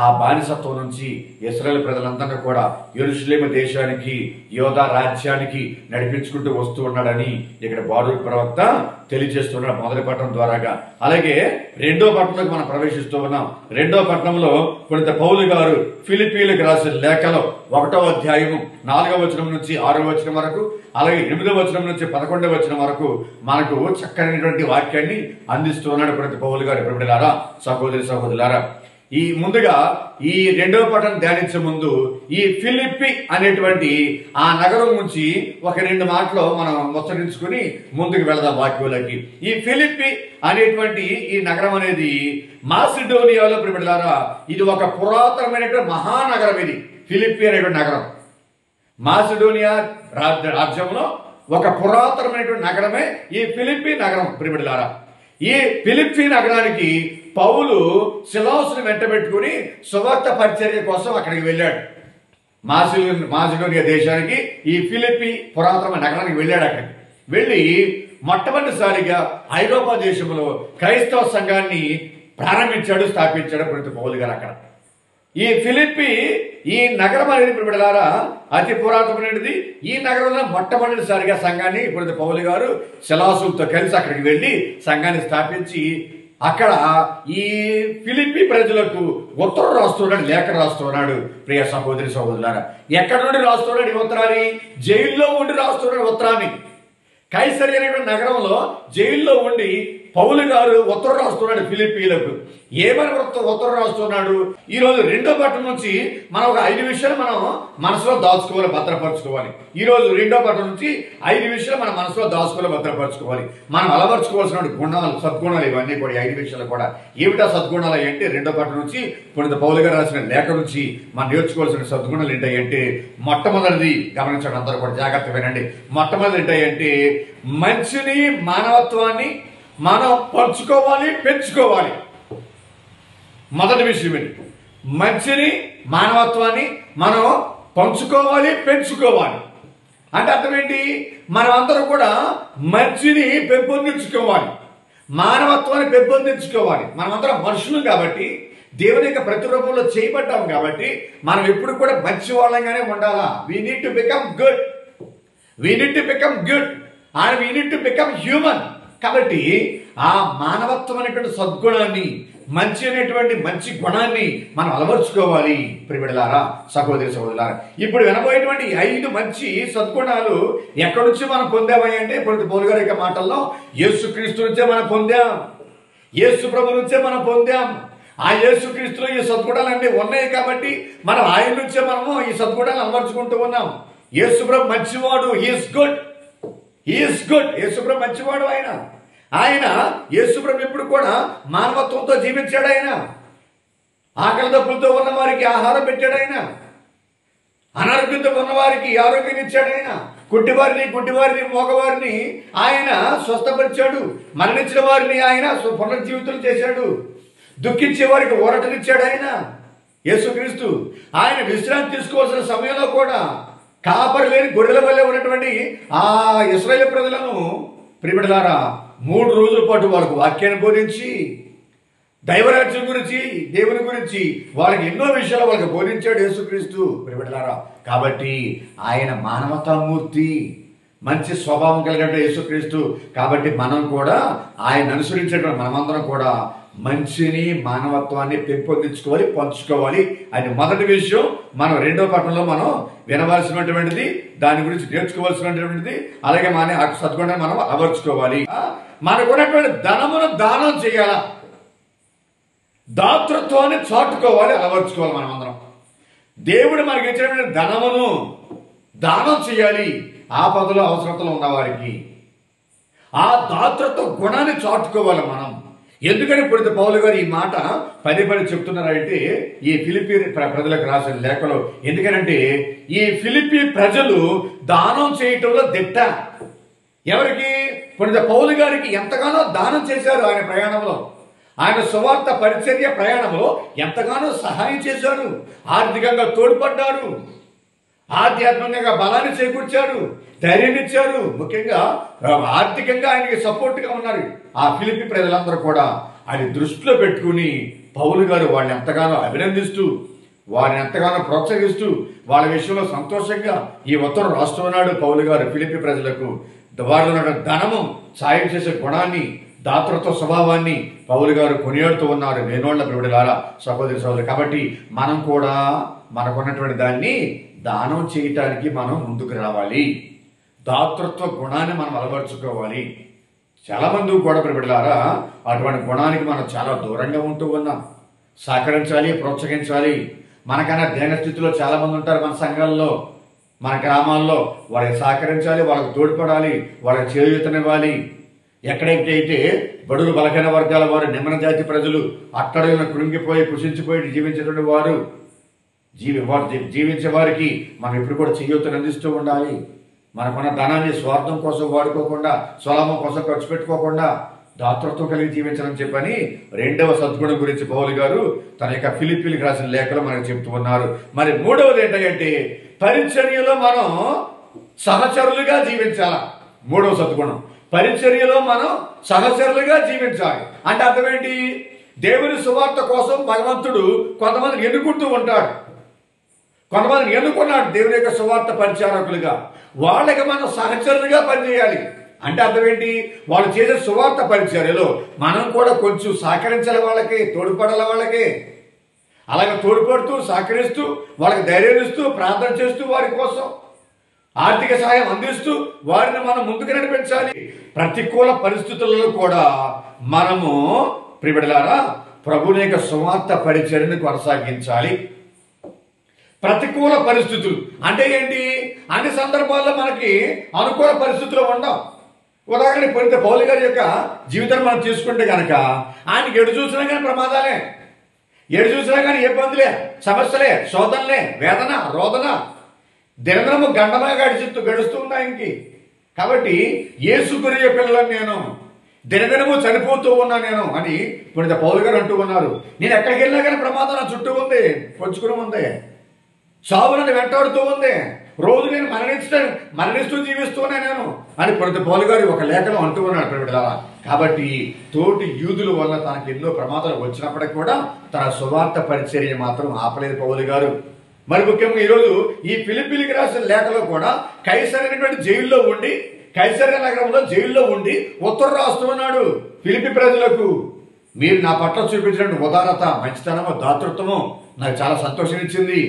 ఆ బానిసత్వం నుంచి ఇశ్రాయేలు ప్రజలందరినీ కూడా యెరూషలేము దేశానికి, యోధా రాజ్యానికి నడిపించుకుంటూ వస్తూ ఉన్నాడని ఇక్కడ బారూకు ప్రవక్త తెలియజేస్తున్నాడు మొదటి పట్టణం ద్వారాగా. అలాగే రెండో పట్టణంలోకి మనం ప్రవేశిస్తూ ఉన్నాం. రెండో పట్టణంలో పునీత పౌలు గారు ఫిలిప్పీలకు రాసిన లేఖలో 1వ అధ్యాయము 4వ వచనం నుంచి 6వ వచనం వరకు, అలాగే 8వ వచనం నుంచి 11వ వచనం వరకు మనకు చక్కనైనటువంటి వాక్యాన్ని అందిస్తూ ఉన్నాడు పునీత పౌలు గారు. ప్రియమైన సహోదరి సహోదరులారా, ముందుగా ఈ రెండవ పట్టణం ధ్యానించే ముందు ఈ ఫిలిప్పి అనేటువంటి ఆ నగరం నుంచి ఒక 2 మాటలు మనం ముచ్చరించుకుని ముందుకు వెళదాం వాక్యంలోకి. ఈ ఫిలిప్పి అనేటువంటి ఈ నగరం అనేది మాసిడోనియాలో ప్రియబిడ్డలారా ఇది ఒక పురాతనమైనటువంటి మహానగరం. ఇది ఫిలిప్పి అనేటువంటి నగరం మాసిడోనియా రాజ్యంలో ఒక పురాతనమైనటువంటి నగరమే ఈ ఫిలిప్పి నగరం. ప్రియబిడ్డలారా, ఈ ఫిలిప్పి నగరానికి పౌలు సిలాసును వెంటబెట్టుకుని సువార్త పరిచర్య కోసం అక్కడికి వెళ్ళాడు. మాసిడోనియా దేశానికి ఈ ఫిలిప్పి పురాతన నగరానికి వెళ్ళాడు. అక్కడికి వెళ్ళి మొట్టమొదటిసారిగా ఐరోపా దేశంలో క్రైస్తవ సంఘాన్ని ప్రారంభించాడు, స్థాపించాడు పునీత పౌలు గారు అక్కడ. ఈ ఫిలిప్పి ఈ నగరం అనేది ప్రియబిడ్డలారా అతి పురాతనమైనది. ఈ నగరంలో మొట్టమొదటిసారిగా సంఘాన్ని పునీత పౌలు గారు సిలాసులతో కలిసి అక్కడికి వెళ్ళి సంఘాన్ని స్థాపించి అక్కడ ఈ ఫిలిప్పి ప్రజలకు ఉత్తరం రాస్తున్నాడు, లేఖ రాస్తున్నాడు. ప్రియ సహోదరి సహోదరులారా, ఎక్కడి నుండి రాస్తున్నాడు ఈ ఉత్తరాన్ని? జైల్లో ఉండి రాస్తున్నాడు ఉత్తరాన్ని. కైసరియా అనేటువంటి నగరంలో జైల్లో ఉండి పౌలు గారు ఉత్తరం రాస్తున్నాడు ఫిలిప్పీలకు. ఏమని ఉత్తరం రాస్తున్నాడు? ఈ రోజు రెండో పట్టణం నుంచి మనం ఒక 5 విషయాలు మనం మనసులో దాచుకోవాలి, భద్రపరచుకోవాలి. ఈ రోజు రెండో పట్టణం నుంచి 5 విషయాలు మన మనసులో దాచుకోవాలి, భద్రపరచుకోవాలి. మనం అలవర్చుకోవాల్సిన గుణాలు, సద్గుణాలు, ఇవన్నీ కూడా 5 విషయాలు కూడా. ఏమిటా సద్గుణాలు అంటే రెండో పట్టణం నుంచి పునీత పౌలు గారు రాసిన లేఖ నుంచి మనం నేర్చుకోవాల్సిన సద్గుణాలు ఏంటంటే మొట్టమొదటిది గమనించండి, అందరూ కూడా జాగ్రత్త వినండి. మొట్టమొదటి ఏంటంటే మంచిని, మానవత్వాన్ని మనం పంచుకోవాలి, పెంచుకోవాలి. మొదటి విషయం ఇది. మంచిని, మానవత్వాన్ని మనం పంచుకోవాలి, పెంచుకోవాలి. అంటే అర్థం ఏంటి? మనం అందరం కూడా మంచిని పెంపొందించుకోవాలి, మానవత్వాన్ని పెంపొందించుకోవాలి. మనమందరం మనుషులు కాబట్టి, దేవుని యొక్క ప్రతిరూపంలో చేయబడ్డాం కాబట్టి మనం ఎప్పుడు కూడా మంచి వాళ్ళంగానే ఉండాలా. We need to become good, we need to become good and we need to become human. కాబట్టి ఆ మానవత్వం అనేటువంటి సద్గుణాన్ని, మంచి అనేటువంటి మంచి గుణాన్ని మనం అలవర్చుకోవాలి. ప్రియబిడ్డలారా, సహోదరి సహోదరులారా, ఇప్పుడు వినబోయేటువంటి 5 మంచి సద్గుణాలు ఎక్కడి నుంచి మనం పొందామని అంటే పునీత పౌలు గారి యొక్క మాటల్లో యేసుక్రీస్తు నుంచే మనం పొందాం, యేసు ప్రభు నుంచే మనం పొందాం. ఆ యేసుక్రీస్తులో ఈ సద్గుణాలన్నీ ఉన్నాయి కాబట్టి మనం ఆయన నుంచే మనము ఈ సద్గుణాలు అలవర్చుకుంటూ ఉన్నాం. యేసు ప్రభు మంచివాడు, హీఈస్ గుడ్, హీఈస్ గుడ్. యేసు ప్రభు మంచివాడు. ఆయన యేసుప్రభు ఎప్పుడు కూడా మానవత్వంతో జీవించాడు. ఆయన ఆకలి దప్పులతో ఉన్న వారికి ఆహారం పెట్టాడు. ఆయన అనారోగ్యంతో ఉన్న వారికి ఆరోగ్యం ఇచ్చాడు. ఆయన గుడ్డివారిని మోగవారిని ఆయన స్వస్థపరిచాడు. మరణించిన వారిని ఆయన పునర్జీవితం చేశాడు. దుఃఖించే వారికి ఊరటనిచ్చాడు ఆయన యేసుక్రీస్తు. ఆయన విశ్రాంతి తీసుకోవాల్సిన సమయంలో కూడా కాపరి లేని గొర్రెల వల్లే ఉన్నటువంటి ఆ ఇశ్రాయేలు ప్రజలను ప్రియబిడ్డలారా 3 రోజుల పాటు వాళ్ళకు వాక్యాన్ని బోధించి దైవరాజ్యం గురించి, దేవుని గురించి వాళ్ళకి ఎన్నో విషయాలు వాళ్ళకి బోధించాడు యేసుక్రీస్తు. ప్రియబిడ్డలారా, కాబట్టి ఆయన మానవతామూర్తి, మంచి స్వభావం కలిగిన యేసుక్రీస్తు. కాబట్టి మనం కూడా ఆయన అనుసరించేటువంటి మనమందరం కూడా మంచిని, మానవత్వాన్ని పెంపొందించుకోవాలి, పంచుకోవాలి. అది మొదటి విషయం. మనం రెండో పట్టణంలో మనం వినవలసినటువంటిది, దాని గురించి నేర్చుకోవాల్సినటువంటిది. అలాగే మన సద్గుణాన్ని మనం అమర్చుకోవాలి. మనకున్నటువంటి ధనమును దానం చేయాలా, దాతృత్వాన్ని చాటుకోవాలి, అలవర్చుకోవాలి. మనమందరం దేవుడు మనకి ఇచ్చినటువంటి ధనమును దానం చేయాలి. ఆపదలో అవసరతలో ఉన్న వారికి ఆ దాతృత్వ గుణాన్ని చాటుకోవాలి మనం. ఎందుకని పునీత పౌలు గారు ఈ మాట పదే చెప్తున్నారంటే ఈ ఫిలిప్పీ ప్రజలకు రాసిన లేఖలో, ఎందుకనంటే ఈ ఫిలిప్పీ ప్రజలు దానం చేయటంలో దిట్ట. ఎవరికి? పునీత పౌలు గారికి ఎంతగానో దానం చేశారు. ఆయన ప్రయాణంలో, ఆయన సువార్త పరిచర్య ప్రయాణంలో ఎంతగానో సహాయం చేశారు, ఆర్థికంగా తోడ్పడ్డారు, ఆధ్యాత్మికంగా బలాన్ని చేకూర్చారు, ధైర్యాన్ని ఇచ్చారు. ముఖ్యంగా ఆర్థికంగా ఆయనకి సపోర్ట్గా ఉన్నారు. ఆ ఫిలిప్పీ ప్రజలందరూ కూడా అది దృష్టిలో పెట్టుకుని పౌలు గారు వాళ్ళని ఎంతగానో అభినందిస్తూ వారిని ఎంతగానో ప్రోత్సహిస్తూ వాళ్ళ విషయంలో సంతోషంగా ఈ ఉత్తరం రాస్తున్నాడు పౌలు గారు ఫిలిప్పీ ప్రజలకు. వారిలో ఉన్న ధనము, సాయం చేసే గుణాన్ని, దాతృత్వ స్వభావాన్ని పౌలు గారు కొనియాడుతూ ఉన్నారు. వేణోళ్ల ప్రియులారా, సహోదరి సహోదరు. కాబట్టి మనం కూడా మనకున్నటువంటి దాన్ని దానం చేయటానికి మనం ముందుకు రావాలి. దాతృత్వ గుణాన్ని మనం అలవర్చుకోవాలి. చాలా మంది కూడా ప్రియులారా అటువంటి గుణానికి మనం చాలా దూరంగా ఉంటూ ఉన్నాం. సహకరించాలి, ప్రోత్సహించాలి. మనకన్నా దేనస్థితిలో చాలా మంది ఉంటారు మన సంఘాల్లో, మన గ్రామాల్లో. వాళ్ళకి సహకరించాలి, వాళ్ళకి తోడ్పడాలి, వాళ్ళకి చేయూతనివ్వాలి. ఎక్కడైతే బడుగు బలహీన వర్గాల వారు, నిమ్న జాతి ప్రజలు, అట్టడుగున కృంగిపోయి కుషించిపోయి జీవించేటువంటి వారు, జీవించే వారికి మనం ఇప్పుడు కూడా చేయూతను అందిస్తూ ఉండాలి. మనకున్న ధనాన్ని స్వార్థం కోసం వాడుకోకుండా, స్వలాభం కోసం ఖర్చు పెట్టుకోకుండా దాతృత్వం కలిగి జీవించాలని చెప్పని రెండవ సద్గుణం గురించి పౌలు గారు తన యొక్క ఫిలిప్పీలకు రాసిన లేఖలో మనకు చెప్తూ ఉన్నారు. మరి మూడవది ఏంటంటే పరిచర్యలో మనం సహచరులుగా జీవించాల. మూడవ సద్గుణం, పరిచర్యలో మనం సహచరులుగా జీవించాలి. అంటే అర్థం ఏంటి? దేవుని సువార్త కోసం భగవంతుడు కొంతమందిని ఎన్నుకుంటూ ఉంటాడు. కొంతమందిని ఎన్నుకున్నాడు దేవుని యొక్క సువార్త పరిచారకులుగా. వాళ్ళకి మనం సహచరులుగా పనిచేయాలి. అంటే అర్థం ఏంటి? వాళ్ళు చేసే సువార్త పరిచర్యలో మనం కూడా కొంచెం సహకరించాలి, వాళ్ళకి తోడ్పడాలి. వాళ్ళకి అలాగే తోడ్పడుతూ, సహకరిస్తూ, వాళ్ళకి ధైర్యం ఇస్తూ, ప్రార్థన చేస్తూ, వారి కోసం ఆర్థిక సహాయం అందిస్తూ వారిని మనం ముందుకు నడిపించాలి. ప్రతికూల పరిస్థితులలో కూడా మనము ప్రియబిడ్డలారా ప్రభుని యొక్క సువార్త పరిచర్యను కొనసాగించాలి. ప్రతికూల పరిస్థితులు అంటే ఏంటి? అన్ని సందర్భాల్లో మనకి అనుకూల పరిస్థితులు ఉండవు. ఉదాహరణ పొందితే పౌలు గారి యొక్క జీవితాన్ని మనం తీసుకుంటే కనుక ఆయనకి ఎటు చూసినా కానీ ప్రమాదాలే, ఎటు చూసినా కానీ ఇబ్బందులే, సమస్యలే, శోధనలే, వేదన, రోదన, దినదినము గండమా గడుస్తూ ఉన్నాయి ఆయనకి. కాబట్టి యేసు గురి పిల్లలను నేను దినదినము చనిపోతూ ఉన్నా నేను అని పునీత పౌలు గారు అంటూ ఉన్నారు. నేను ఎక్కడికి వెళ్ళినా కానీ ప్రమాదం నా చుట్టూ ఉంది, పొడుచుకుని ఉంది, సావు నన్ను వెంటాడుతూ ఉంది, రోజు నేను మరణిస్తూ జీవిస్తూనే నేను అని పునీత పౌలు గారు ఒక లేఖలో అంటూ ఉన్నాడు ప్రియబిడ్డలారా. కాబట్టి తోటి యూదుల వల్ల తనకు ఎన్నో ప్రమాదాలు వచ్చినప్పటికీ కూడా తన సువార్త పరిచర్య మాత్రం ఆపలేదు పౌలు గారు. మరి ముఖ్యంగా ఈరోజు ఈ ఫిలిప్పీలకు రాసిన లేఖలో కూడా కైసర్ అనేటువంటి జైల్లో ఉండి, కైసరియా నగరంలో జైల్లో ఉండి ఉత్తరం రాస్తూ ఉన్నాడు ఫిలిప్పీ ప్రజలకు. మీరు నా పట్ల చూపించినటువంటి ఉదారత, మంచితనము, దాతృత్వము నాకు చాలా సంతోషాన్నిచ్చింది,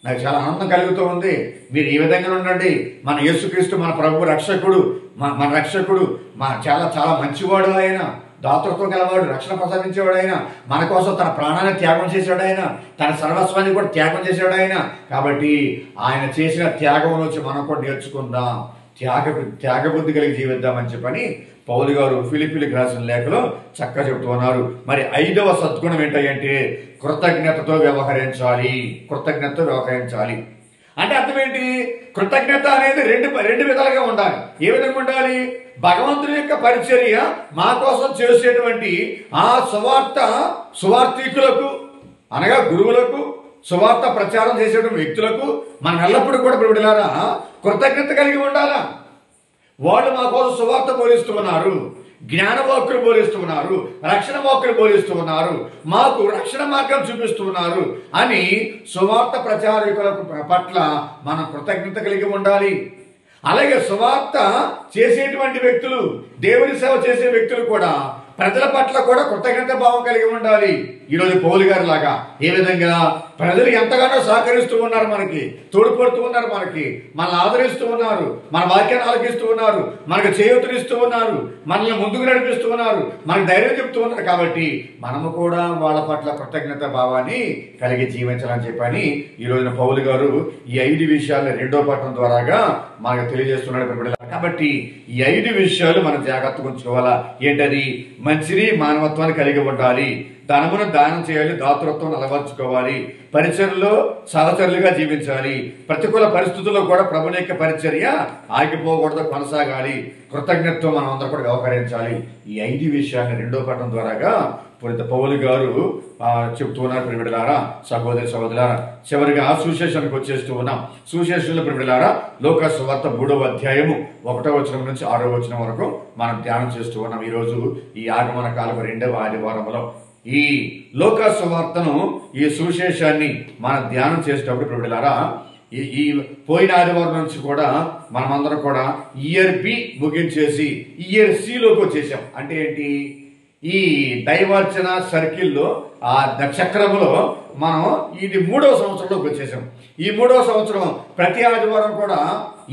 నాకు చాలా ఆనందం కలుగుతూ ఉంది. మీరు ఈ విధంగా ఉండండి. మన యేసుక్రీస్తు మన ప్రభు రక్షకుడు, మన రక్షకుడు, చాలా చాలా మంచివాడు ఆయన, దాతృత్వం గలవాడు, రక్షణ ప్రసాదించేవాడు ఆయన, మన కోసం తన ప్రాణాన్ని త్యాగం చేశాడు ఆయన, తన సర్వస్వాన్ని కూడా త్యాగం చేశాడు ఆయన. కాబట్టి ఆయన చేసిన త్యాగం నుంచి మనం కూడా నేర్చుకుందాం, త్యాగబుద్ధి కలిగి జీవిద్దామని చెప్పని పౌలు గారు ఫిలిప్పీలకు రాసిన లేఖలో చక్కగా చెబుతూ ఉన్నారు. మరి ఐదవ సద్గుణం ఏంటంటే కృతజ్ఞతతో వ్యవహరించాలి. కృతజ్ఞతతో వ్యవహరించాలి అంటే అర్థం ఏంటి? కృతజ్ఞత అనేది రెండు విధాలుగా ఉండాలి. ఏ విధంగా ఉండాలి? భగవంతుని యొక్క పరిచర్య మా కోసం చేసేటువంటి ఆ సువార్థికులకు అనగా గురువులకు, సువార్త ప్రచారం చేసేటువంటి వ్యక్తులకు మనం ఎల్లప్పుడూ కూడా ప్రియబిడ్డలారా కృతజ్ఞత కలిగి ఉండాలా. వాళ్ళు మా కోసం సువార్త బోధిస్తూ ఉన్నారు, జ్ఞానవాక్కులు బోధిస్తూ ఉన్నారు, రక్షణ వాక్కులు బోధిస్తూ ఉన్నారు, మాకు రక్షణ మార్గం చూపిస్తూ ఉన్నారు అని సువార్త ప్రచారకుల పట్ల మనం కృతజ్ఞత కలిగి ఉండాలి. అలాగే సువార్త చేసేటువంటి వ్యక్తులు, దేవుని సేవ చేసే వ్యక్తులు కూడా ప్రజల పట్ల కూడా కృతజ్ఞత భావం కలిగి ఉండాలి. ఈరోజు పౌలు గారి లాగా ఏ విధంగా ప్రజలు ఎంతగానో సహకరిస్తూ ఉన్నారు, మనకి తోడ్పడుతూ ఉన్నారు, మనల్ని ఆదరిస్తూ ఉన్నారు, మన వాక్యాన్ని ఆలకిస్తూ ఉన్నారు, మనకు చేయూతనిస్తూ ఉన్నారు, మనల్ని ముందుకు నడిపిస్తూ ఉన్నారు, మనకు ధైర్యం చెప్తూ ఉన్నారు. కాబట్టి మనము కూడా వాళ్ళ పట్ల కృతజ్ఞత భావాన్ని కలిగి జీవించాలని చెప్పని ఈ రోజున పౌలు గారు ఈ 5 విషయాలు 2వ పట్టణం ద్వారాగా మనకు తెలియజేస్తున్నాడు. కాబట్టి ఈ 5 విషయాలు మనం జాగ్రత్తగా ఉంచుకోవాలా. ఏంటది? మంచిని, మానవత్వాన్ని కలిగి ఉండాలి, ధనమును దానం చేయాలి, దాతృత్వం అలవర్చుకోవాలి, పరిచర్యలో సహచరులుగా జీవించాలి, ప్రతికూల పరిస్థితుల్లో కూడా ప్రభుని యొక్క పరిచర్య ఆగిపోకూడదు, కొనసాగాలి, కృతజ్ఞతతో మనం అందరూ కూడా వ్యవహరించాలి. ఈ 5 విషయాన్ని 2వ పట్టణం ద్వారాగా పునీత పౌలు గారు చెప్తూ ఉన్నారు. ప్రియబిడ్డలారా, సహోదరి సహోదరులారా, చివరిగా సువిశేషానికి వచ్చేస్తూ ఉన్నాం. సువిశేషంలో ప్రియబిడ్డలారా, లూకా సువార్త 3వ అధ్యాయము 1వ వచనం నుంచి 6వ వచనం వరకు మనం ధ్యానం చేస్తూ ఉన్నాం. ఈరోజు ఈ ఆగమన కాలపు 2వ ఆదివారంలో ఈ లూకా సువార్తను, ఈ సువిశేషాన్ని మనం ధ్యానం చేసేటప్పుడు ప్రియబిడ్డలారా, ఈ పోయిన ఆదివారం నుంచి కూడా మనమందరం కూడా ఇయర్ బి ముగించేసి ఇయర్ సిలోకి వచ్చేసాం. అంటే ఏంటి? ఈ దైవార్చన సర్కిల్లో ఆ చక్రములో మనం ఇది 3వ సంవత్సరంలోకి వచ్చేసాం. ఈ 3వ సంవత్సరం ప్రతి ఆదివారం కూడా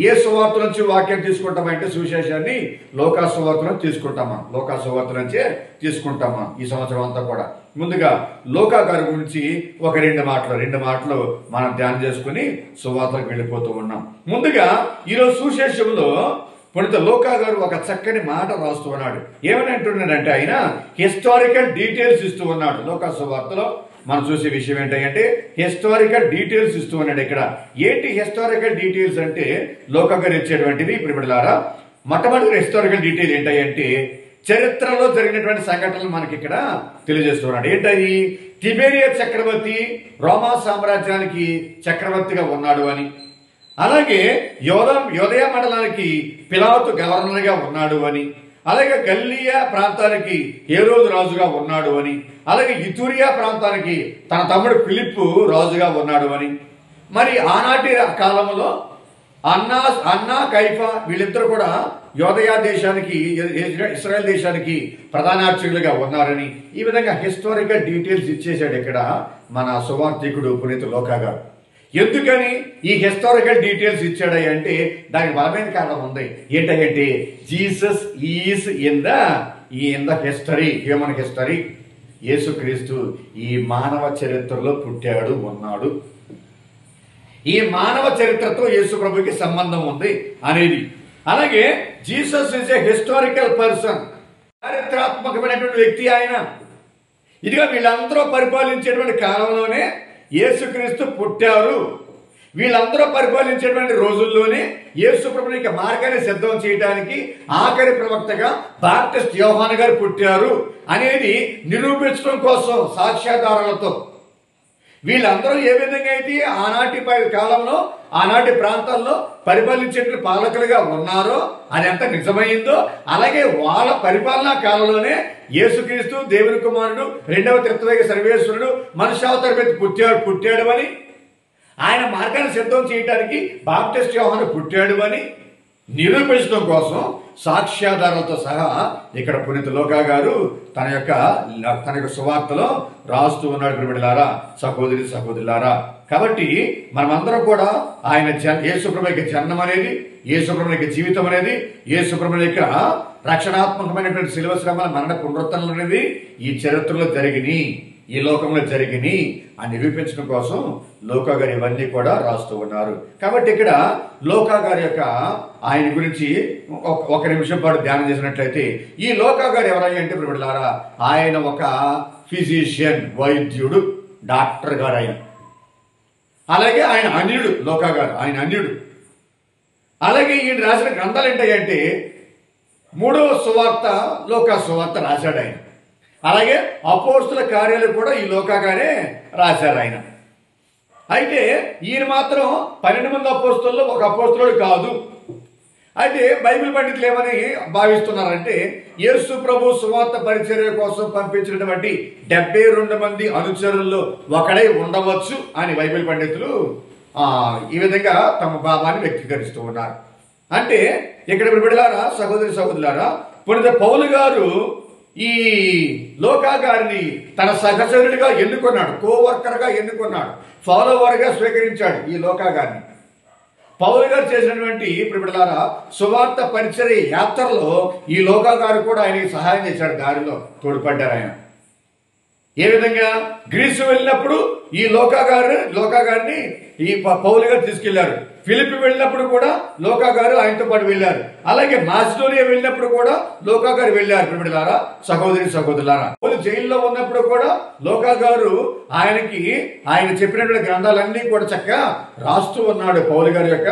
ఏ సువార్త నుంచి వాక్యం తీసుకుంటామంటే సువిశేషాన్ని లూకా సువార్త నుంచి తీసుకుంటామా, లూకా సువార్త నుంచే తీసుకుంటామా ఈ సంవత్సరం అంతా కూడా. ముందుగా లూకా గారి గురించి ఒక 2 మాటలు మనం ధ్యానం చేసుకుని సువార్తకు వెళ్ళిపోతూ ఉన్నాం. ముందుగా ఈరోజు సువిశేషంలో పునీత లూకా గారు ఒక చక్కని మాట రాస్తూ ఉన్నాడు. ఏమని అంటున్నాడంటే, ఆయన హిస్టారికల్ డీటెయిల్స్ ఇస్తూ ఉన్నాడు. లూకా సువార్తలో మనం చూసే విషయం ఏంటంటే హిస్టారికల్ డీటెయిల్స్ ఇస్తూ ఉన్నాడు. ఇక్కడ ఏంటి హిస్టారికల్ డీటెయిల్స్ అంటే లూకా గారు ఇచ్చేటువంటిది? ప్రియబిడ్డలారా, మొట్టమొదటి హిస్టారికల్ డీటెయిల్ ఏంటంటే చరిత్రలో జరిగినటువంటి సంఘటనలు మనకి ఇక్కడ తెలియజేస్తున్నాడు. ఏంటది? తిబెరియా చక్రవర్తి రోమా సామ్రాజ్యానికి చక్రవర్తిగా ఉన్నాడు అని, అలాగే యోదయ మండలానికి పిలాతు గవర్నర్గా ఉన్నాడు అని, అలాగే గల్లియా ప్రాంతానికి హేరోదు రాజుగా ఉన్నాడు అని, అలాగే ఇథూరియా ప్రాంతానికి తన తమ్ముడు ఫిలిప్పు రాజుగా ఉన్నాడు అని. మరి ఆనాటి కాలంలో అన్నా కైఫా వీళ్ళిద్దరు కూడా యోదయ దేశానికి, ఇస్రాయల్ దేశానికి ప్రధానార్చకులుగా ఉన్నారని, ఈ విధంగా హిస్టారికల్ డీటెయిల్స్ ఇచ్చేశాడు ఇక్కడ మన సువార్తికుడు పునీత లూకా గారు. ఎందుకని ఈ హిస్టారికల్ డీటెయిల్స్ ఇచ్చాడు అంటే దానికి బలమైన కారణం ఉంది. ఏంటంటే Jesus is in the history, human history. యేసుక్రీస్తు ఈ మానవ చరిత్రలో పుట్టాడు, ఉన్నాడు. ఈ మానవ చరిత్రతో యేసు ప్రభుకి సంబంధం ఉంది అనేది. అలాగే Jesus is a historical person, చారిత్రాత్మకమైనటువంటి వ్యక్తి ఆయన. ఇదిగా వీళ్ళందరూ పరిపాలించేటువంటి కాలంలోనే యేసుక్రీస్తు పుట్టారు. వీళ్ళందరూ పరిపాలించేటువంటి రోజుల్లోనే యేసు ప్రభునికి మార్గాన్ని సిద్ధం చేయడానికి ఆఖరి ప్రవక్తగా బాప్టిస్ట్ యోహాను గారు పుట్టారు అనేది నిరూపించడం కోసం సాక్ష్యాధారాలతో వీళ్ళందరూ ఏ విధంగా అయితే ఆనాటి కాలంలో ఆనాటి ప్రాంతాల్లో పరిపాలించేటువంటి పాలకులుగా ఉన్నారో అది ఎంత నిజమైందో, అలాగే వాళ్ళ పరిపాలనా కాలంలోనే యేసుక్రీస్తు దేవుని కుమారుడు, 2వ త్రిత్వైక సర్వేశ్వరుడు మనుష్యావతారం పుట్టాడు అని, ఆయన మార్గాన్ని సిద్ధం చేయడానికి బాప్టిస్ట్ యోహాను పుట్టాడు అని నిరూపించడం కోసం సాక్ష్యాధారాలతో సహా ఇక్కడ పునీత లూకా గారు తన యొక్క సువార్తలో రాస్తూ ఉన్నాడు. ప్రియబిడ్డలారా, సహోదరి సహోదరులారా, కాబట్టి మనమందరం కూడా ఆయన యేసుప్రభు యొక్క జన్మం అనేది, యేసుప్రభు యొక్క జీవితం అనేది, యేసుప్రభు యొక్క రక్షణాత్మకమైనటువంటి శిలువ శ్రమల మరణ పునరుద్ధరణలు అనేది ఈ చరిత్రలో జరిగినాయి, ఈ లోకంలో జరిగినాయి అని నిరూపించడం కోసం లూకా గారు ఇవన్నీ కూడా రాస్తూ ఉన్నారు. కాబట్టి ఇక్కడ లూకా గారి యొక్క ఆయన గురించి ఒక నిమిషం పాటు ధ్యానం చేసినట్లయితే ఈ లూకా గారు ఎవరయ్యా అంటే ప్రియబిడ్డలారా, ఆయన ఒక ఫిజిషియన్, వైద్యుడు, డాక్టర్ గారు ఆయన. అలాగే ఆయన అన్యుడు, లూకా గారు ఆయన అన్యుడు. అలాగే ఈయన రాసిన గ్రంథాలు ఏంటంటే 3వ సువార్త లూకా సువార్త రాశాడు ఆయన. అలాగే అపోస్తుల కార్యాలు కూడా ఈ లూకా గారే రాశారు ఆయన. అయితే ఈయన మాత్రం 12 మంది అపోస్తుల్లో ఒక అపోస్తులుడు కాదు. అయితే బైబిల్ పండితులు ఏమని భావిస్తున్నారంటే యేసు ప్రభు సువార్త పరిచర్య కోసం పంపించినటువంటి 72 మంది అనుచరుల్లో ఒకడై ఉండవచ్చు అని బైబిల్ పండితులు ఈ విధంగా తమ భావాన్ని వ్యక్తీకరిస్తూ ఉన్నారు. అంటే ఇక్కడ బిడ్డలారా, సహోదరి సహోదరులారా, పునీత పౌలు గారు ఈ లూకా గారిని తన సహచరుడిగా ఎన్నుకున్నాడు, కోవర్కర్గా ఎన్నుకున్నాడు, ఫాలోవర్గా స్వీకరించాడు ఈ లూకా గారిని. పౌలు గారు చేసినటువంటి ప్రియబిడ్డలారా సువార్త పరిచర్య యాత్రలో ఈ లూకా గారు కూడా ఆయనకి సహాయం చేశాడు, దారిలో తోడ్పడ్డారు ఆయన. ఏ విధంగా? గ్రీసు వెళ్ళినప్పుడు ఈ లోకా గారిని ఈ పౌలు గారు తీసుకెళ్లారు. ఫిలిప్పి వెళ్ళినప్పుడు కూడా లోకా గారు ఆయనతో పాటు వెళ్ళారు. అలాగే మాసిడోనియా వెళ్ళినప్పుడు కూడా లోకా గారు వెళ్ళారు. ప్రియమిత్రులారా, సహోదరులారా, పౌలు జైల్లో ఉన్నప్పుడు కూడా లోకా గారు ఆయన చెప్పినటువంటి గ్రంథాలన్నీ కూడా చక్కగా రాస్తూ ఉన్నాడు. పౌలు గారి యొక్క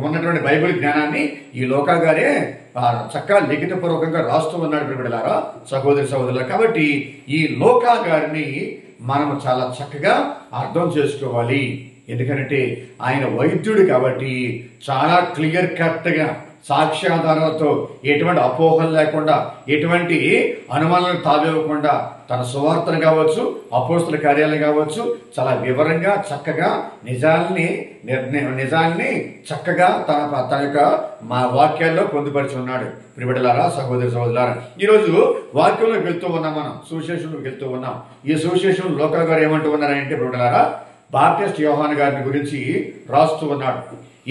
ఉన్నటువంటి బైబిల్ జ్ఞానాన్ని ఈ లోకా గారే చక్కగా లిఖితపూర్వకంగా రాస్తూ ఉన్నాడు. ప్రియమిత్రులారా, సహోదరులారా, కాబట్టి ఈ లోకా గారిని మనం చాలా చక్కగా అర్థం చేసుకోవాలి. ఎందుకంటే ఆయన వైద్యుడు కాబట్టి చాలా క్లియర్ కట్గా సాక్ష్యాధారాలతో ఎటువంటి అపోహలు లేకుండా ఎటువంటి అనుమానాలు తావివ్వకుండా తన సువార్తను కావచ్చు, అపోస్తల కార్యాలను కావచ్చు చాలా వివరంగా చక్కగా నిజాల్ని చక్కగా తన యొక్క మా వాక్యాల్లో పొందుపరిచి ఉన్నాడు. ప్రియబిడ్డలారా, సహోదరులారా, ఈరోజు వాక్యంలోకి వెళ్తూ ఉన్నాం, మనం సువిశేషంలోకి వెళ్తూ ఉన్నాం. ఈ సువిశేషం లోకా గారు ఏమంటూ ఉన్నారంటే, ప్రియబిడ్డలారా, బాప్టిస్ట్ యోహాను గారిని గురించి రాస్తూ ఉన్నాడు.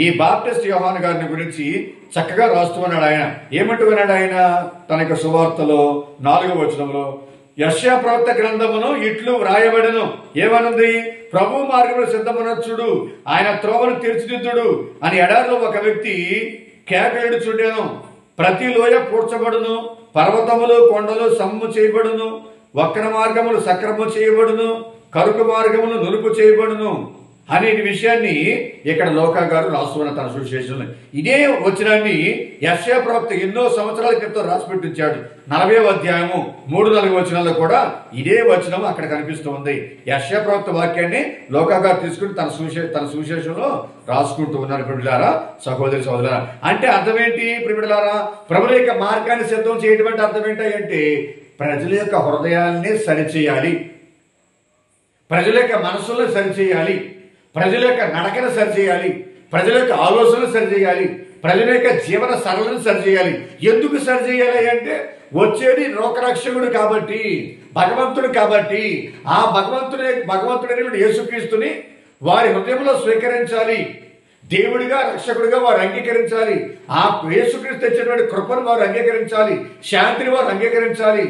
ఈ బాప్టిస్ట్ యోహాను గారిని గురించి చక్కగా రాస్తూ ఉన్నాడు. ఆయన ఏమంటూ ఉన్నాడు? ఆయన తన యొక్క సువార్తలో 4వ వచనంలో యెషయా ప్రవక్త గ్రంథమును ఇట్లు వ్రాయబడెను. ఏమనుంది? ప్రభు మార్గమును సిద్ధమనొచ్చుడు, ఆయన త్రోవను తీర్చిదిద్దుడు అని ఎడారిలో ఒక వ్యక్తి కేకలేడుచుండెను. ప్రతి లోయ పూడ్చబడును, పర్వతములు కొండలు సమ్ము చేయబడును, వక్ర మార్గములు సక్రము చేయబడును, కరుకు మార్గములు నురుపు చేయబడును అనే విషయాన్ని ఇక్కడ లోకా గారు రాస్తున్న తన సువిశేషంలో. ఇదే వచనాన్ని యెషయా ప్రవక్త ఎన్నో సంవత్సరాల క్రితం రాసిపెట్టించాడు. 40వ అధ్యాయము 3-4 వచనాల్లో కూడా ఇదే వచనం అక్కడ కనిపిస్తూ ఉంది. యెషయా ప్రవక్త వాక్యాన్ని లోకా గారు తీసుకుని తన సువిశేషంలో రాసుకుంటూ ఉన్నారు. ప్రియమిత్రులారా, సహోదరులారా, అంటే అర్థం ఏంటి? ప్రియమిత్రులారా, ప్రభుల యొక్క మార్గాన్ని సిద్ధం చేయడం అర్థం ఏంటంటే ప్రజల యొక్క హృదయాల్ని సరిచేయాలి, ప్రజల యొక్క మనసులను సరిచేయాలి, ప్రజల యొక్క నడకను సరిచేయాలి, ప్రజల యొక్క ఆలోచనలు సరిచేయాలి, ప్రజల యొక్క జీవన సరళను సరిచేయాలి. ఎందుకు సరిచేయాలి అంటే వచ్చేది లోకరక్షకుడు కాబట్టి, భగవంతుడు కాబట్టి, ఆ భగవంతుడైన యేసుక్రీస్తుని వారి హృదయంలో స్వీకరించాలి, దేవుడిగా రక్షకుడిగా వారు అంగీకరించాలి, ఆ యేసుక్రీస్తు తెచ్చినటువంటి కృపను వారు అంగీకరించాలి, శాంతిని వారు అంగీకరించాలి,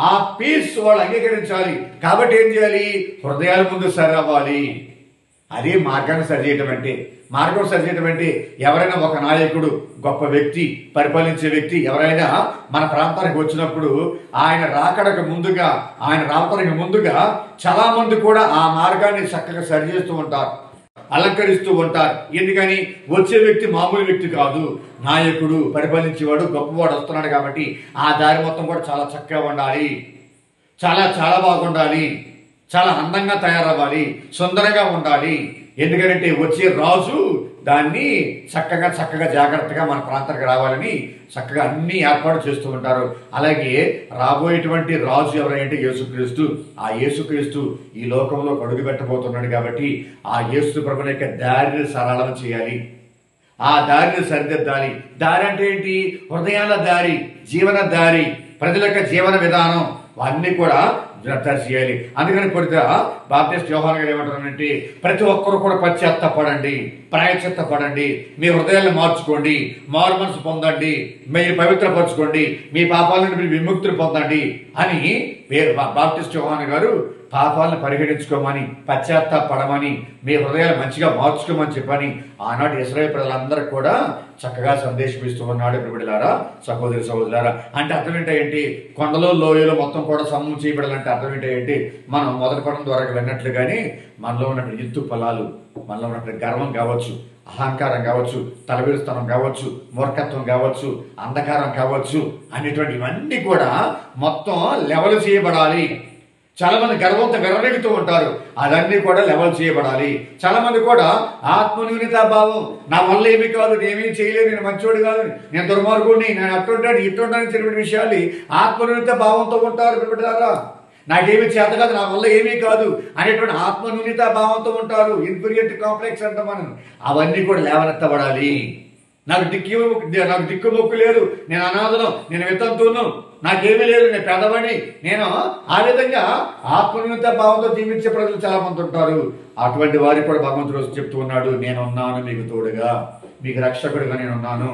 ఆ పీస్ వాళ్ళు అంగీకరించాలి. కాబట్టి ఏం చేయాలి? హృదయాల ముందు సరవ్వాలి. అదే మార్గాన్ని సరిచేయటం అంటే. మార్గం సరిచేయటం అంటే ఎవరైనా ఒక నాయకుడు, గొప్ప వ్యక్తి, పరిపాలించే వ్యక్తి ఎవరైనా మన ప్రాంతానికి వచ్చినప్పుడు ఆయన రావటానికి ముందుగా చాలా మంది కూడా ఆ మార్గాన్ని చక్కగా సరిచేస్తూ ఉంటారు, అలంకరిస్తూ ఉంటారు. ఎందుకని? వచ్చే వ్యక్తి మామూలు వ్యక్తి కాదు, నాయకుడు, పరిపాలించేవాడు, గొప్పవాడు వస్తున్నాడు కాబట్టి ఆ దారి మొత్తం కూడా చాలా చక్కగా ఉండాలి, చాలా బాగుండాలి, చాలా అందంగా తయారవ్వాలి, సుందరంగా ఉండాలి. ఎందుకంటే వచ్చే రాజు దాన్ని చక్కగా జాగ్రత్తగా మన ప్రాంతానికి రావాలని చక్కగా అన్ని ఏర్పాటు చేస్తూ ఉంటారు. అలాగే రాబోయేటువంటి రాజు ఎవరంటే యేసుక్రీస్తు. ఆ యేసుక్రీస్తు ఈ లోకంలో అడుగు పెట్టబోతున్నాడు కాబట్టి ఆ యేసు ప్రభుని యొక్క దారిని సరళం చేయాలి, ఆ దారిని సరిదిద్దాలి. దారి అంటే ఏంటి? హృదయాల దారి, జీవన దారి, ప్రజల యొక్క జీవన విధానం అన్ని కూడా చేయాలి. అందుకని బాప్టిస్ట్ యోహాను గారు ఏమంటారంటే ప్రతి ఒక్కరు కూడా పశ్చాత్తాపడండి, ప్రాయశ్చిత్తపడండి, మీ హృదయాలను మార్చుకోండి, మారు మనసు పొందండి, మీరు పవిత్రపరచుకోండి, మీ పాపాల నుండి మీరు విముక్తిని పొందండి అని బాప్టిస్ట్ యోహాను గారు పాపాలను పరిగణించుకోమని, పశ్చాత్తాపడమని, మీ హృదయాలు మంచిగా మార్చుకోమని చెప్పని ఆనాటి ఇశ్రాయేలు ప్రజలందరూ కూడా చక్కగా సందేశం ఇస్తూ ఉన్నాడు. ప్రియమిత్రులారా, సహోదరులారా, అంటే అర్థం ఏంటంటే కొండలో లోయలో మొత్తం కూడా సమ్మం చేయబడాలంటే అర్థం ఏంటంటే మనం మొదటి పడం ద్వారా విన్నట్లుగానే మనలో ఉన్నటువంటి ఎత్తు పొలాలు, మనలో ఉన్నటువంటి గర్వం కావచ్చు, అహంకారం కావచ్చు, తలవిరుస్తనం కావచ్చు, మూర్ఖత్వం కావచ్చు, అంధకారం కావచ్చు అనేటువంటి ఇవన్నీ కూడా మొత్తం లెవెల్ చేయబడాలి. చాలా మంది గర్వంతో విర్రవీగుతూ ఉంటారు, అదన్నీ కూడా లెవెల్ చేయబడాలి. చాలా మంది కూడా ఆత్మన్యూనతా భావం, నా వల్ల ఏమీ కాదు, నేనేమీ చేయలేదు, నేను మంచివాడు కాదు, నేను దుర్మార్గుడిని, నేను అట్టుంటాడు ఇట్టుంటానని చెప్పిన విషయాలు ఆత్మన్యూనత భావంతో ఉంటారు. బిడ్డలారా, నాకేమీ చేత కాదు, నా వల్ల ఏమీ కాదు అనేటువంటి ఆత్మన్యూనతా భావంతో ఉంటారు. ఇన్ఫీరియారిటీ కాంప్లెక్స్ అంట మనం. అవన్నీ కూడా లేవనెత్తబడాలి. నాకు దిక్కు మొక్కు లేదు, నేను అనాథను, నేను వితంతువును, నాకేమీ లేదు, నేను పేదవాడిని, నేను ఆ విధంగా ఆత్మన్యూనత భావంతో జీవించే ప్రజలు చాలా మంది ఉంటారు. అటువంటి వారికి కూడా భగవంతుడు చెప్తూ ఉన్నాడు, నేనున్నాను మీకు తోడుగా, మీకు రక్షకుడిగా నేనున్నాను,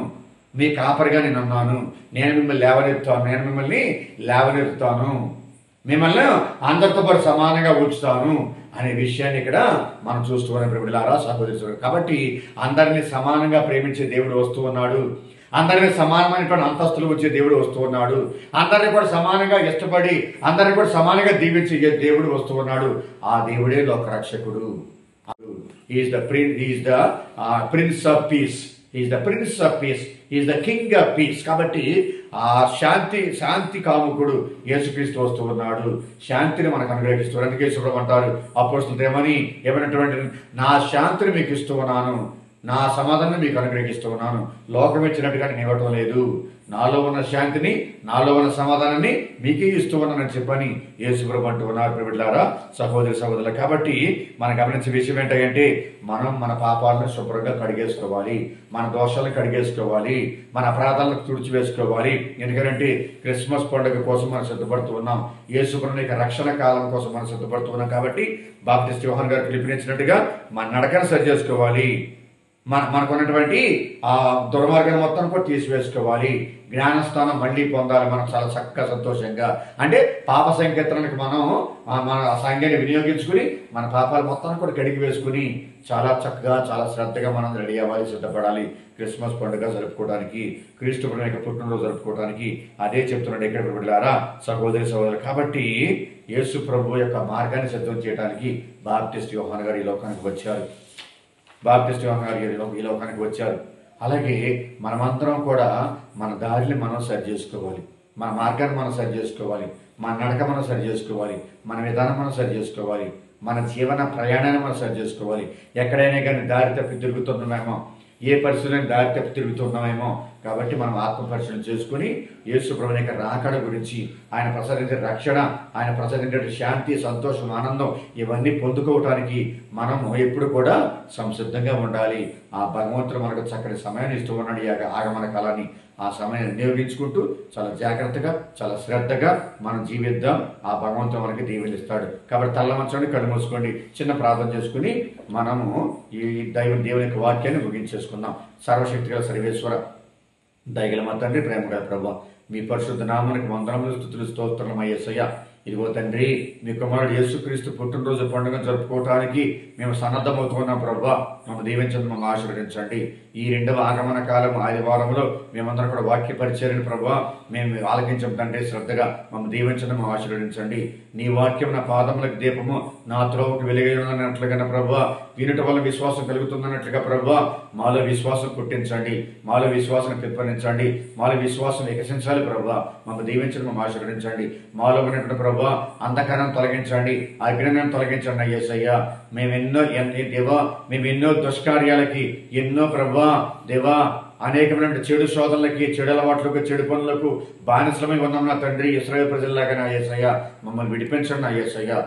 మీ కాపరిగా నేనున్నాను, నేను మిమ్మల్ని లేవనెత్తాను మిమ్మల్ని అందరితో పాటు సమానంగా ఉంచుతాను అనే విషయాన్ని ఇక్కడ మనం చూస్తూ ఉన్నాం ప్రియులారా, సహోదరులారా. కాబట్టి అందరినీ సమానంగా ప్రేమించే దేవుడు వస్తూ ఉన్నాడు. అందరినీ సమానమైనటువంటి అంతస్తులు వచ్చే దేవుడు వస్తూ ఉన్నాడు. అందరినీ కూడా సమానంగా ఇష్టపడి అందరినీ కూడా సమానంగా దీవించే దేవుడు వస్తూ ఉన్నాడు. ఆ దేవుడే లోకరక్షకుడు. Is the prince of peace. Is the prince of peace. Is the king of peace. కాబట్టి ఆ శాంతి కాముకుడు యేసుక్రీస్తు వస్తూ ఉన్నాడు. శాంతిని మనకు అనుగ్రహిస్తూ అందుకే యేసుప్రభువు అంటారు అపోస్తలులు ఏమన్నటువంటి నా శాంతిని మీకు ఇస్తూ ఉన్నాను, నా సమాధానం మీకు అనుగ్రహిస్తూ ఉన్నాను, లోకం ఇచ్చినట్టుగా నేను ఇవ్వటం లేదు, నాలో ఉన్న శాంతిని నాలో ఉన్న సమాధానాన్ని మీకే ఇస్తూ ఉన్నానని చెప్పని యేసుప్రభువు అంటూ ఉన్నారు ప్రియులారా, సహోదరి సహోదరులు. కాబట్టి మనం గమనించే విషయం ఏంటంటే మనం మన పాపాలను శుభ్రంగా కడిగేసుకోవాలి, మన దోషాలను కడిగేసుకోవాలి, మన అపరాధాలను తుడిచివేసుకోవాలి. ఎందుకంటే క్రిస్మస్ పండుగ కోసం మనం సిద్ధపడుతూ ఉన్నాం, యేసుప్రభుని యొక్క రక్షణ కాలం కోసం మనం సిద్ధపడుతూ ఉన్నాం. కాబట్టి బాప్టిస్ట్ యోహాను గారు పిలుపునిచ్చినట్టుగా మన నడకను సరి చేసుకోవాలి, మనకున్నటువంటి ఆ దుర్మార్గాన్ని మొత్తం కూడా తీసివేసుకోవాలి, జ్ఞానస్థానం మళ్ళీ పొందాలి మనం చాలా చక్కగా సంతోషంగా. అంటే పాప సంకీర్తనకు మనం మన ఆ సంఖ్యని వినియోగించుకుని మన పాపాలు మొత్తాన్ని కూడా కడిగి వేసుకుని చాలా చక్కగా చాలా శ్రద్ధగా మనం రెడీ అవ్వాలి, సిద్ధపడాలి క్రిస్మస్ పండుగ జరుపుకోవడానికి, క్రీస్తు ప్రభువు యొక్క పుట్టినరోజు జరుపుకోవడానికి. అదే చెప్తున్నాడు ఇక్కడ ప్రియులారా, సహోదరి సహోదరులు. కాబట్టి యేసు ప్రభువు యొక్క మార్గాన్ని సిద్ధం చేయడానికి బాప్టిస్ట్ యోహాను గారు ఈ లోకానికి వచ్చారు. బాప్టిస్ట్ యోహాను గారు ఈ లోకానికి వచ్చారు. అలాగే మనమందరం కూడా మన దారిని మనం సరి చేసుకోవాలి, మన మార్గాన్ని మనం సరి చేసుకోవాలి, మన నడక మనం సరి చేసుకోవాలి, మన విధానం మనం సరి చేసుకోవాలి, మన జీవన ప్రయాణాన్ని మనం సరి చేసుకోవాలి. ఎక్కడైనా కానీ దారి తప్పి తిరుగుతున్నామేమో, ఏ పరిస్థితుల్లో దారి తప్పి తిరుగుతున్నామేమో. కాబట్టి మనం ఆత్మ పరిశీలన చేసుకుని యేసు ప్రభువు యొక్క రాకడ గురించి, ఆయన ప్రసాదించే రక్షణ, ఆయన ప్రసాదించే శాంతి, సంతోషం, ఆనందం ఇవన్నీ పొందుకోవటానికి మనము ఎప్పుడు కూడా సంసిద్ధంగా ఉండాలి. ఆ భగవంతుడు మనకు చక్కటి సమయాన్ని ఇస్తూ ఉన్నాడు, ఈ ఆగమన కాలాన్ని. ఆ సమయాన్ని వినియోగించుకుంటూ చాలా జాగ్రత్తగా చాలా శ్రద్ధగా మనం జీవిద్దాం. ఆ భగవంతుడు మనకి దీవెనిస్తాడు. కాబట్టి తల్ల మంచండి, కళ్ళు మూసుకోండి, చిన్న ప్రార్థన చేసుకుని మనము ఈ దేవుని యొక్క వాక్యాన్ని ముగించేసుకుందాం. సర్వశక్తిగల సర్వేశ్వర, దయగల మా తండ్రి, ప్రేమగల ప్రభువా, మీ పరిశుద్ధ నామానికి వందనములు, స్తుతులు, స్తోత్రములు యేసయ్యా. ఇదిగో తండ్రి, మీ కుమారుడు యేసుక్రీస్తు పుట్టినరోజు పండుగ జరుపుకోవటానికి మేము సన్నద్ధమవుతున్నాం ప్రభువా. మమ్మల్ని దీవించండి, మమ్మల్ని ఆశీర్వదించండి. ఈ రెండవ ఆగమన కాలం ఆదివారంలో మేమందరం కూడా వాక్య పరిచర్యను ప్రభువా మేము ఆలకించం తండ్రి. శ్రద్ధగా మమ్మల్ని దీవించండి, మమ్మల్ని ఆశీర్వదించండి. నీ వాక్యం నా పాదములకు దీపము, నా త్రోవకు వెలుగైనట్లుగా ప్రభువా, వినుట వల్ల విశ్వాసం కలుగుతుందన్నట్లుగా ప్రభువా మాలో విశ్వాసం పుట్టించండి, మాలో విశ్వాసం పెంపొందించండి, మాలో విశ్వాసం వికసించాలి ప్రభువా. మమ్మల్ని దీవించండి, మమ్మల్ని ఆశీర్వదించండి. మాలో ఉన్నటువంటి ప్రభువా అంధకారం తొలగించండి, అజ్ఞానం తొలగించండి యేసయ్యా. మేము ఎన్నో దుష్కార్యాలకి, ఎన్నో ప్రభువా దేవా అనేకమైన చెడు శోధనలకి, చెడు అలవాట్లకు, చెడు పనులకు బానిసలమై ఉన్నాం నా తండ్రి. ఇశ్రాయేలు ప్రజల్లాగా నా యేసయ్యా మమ్మల్ని విడిపించండి నా యేసయ్యా.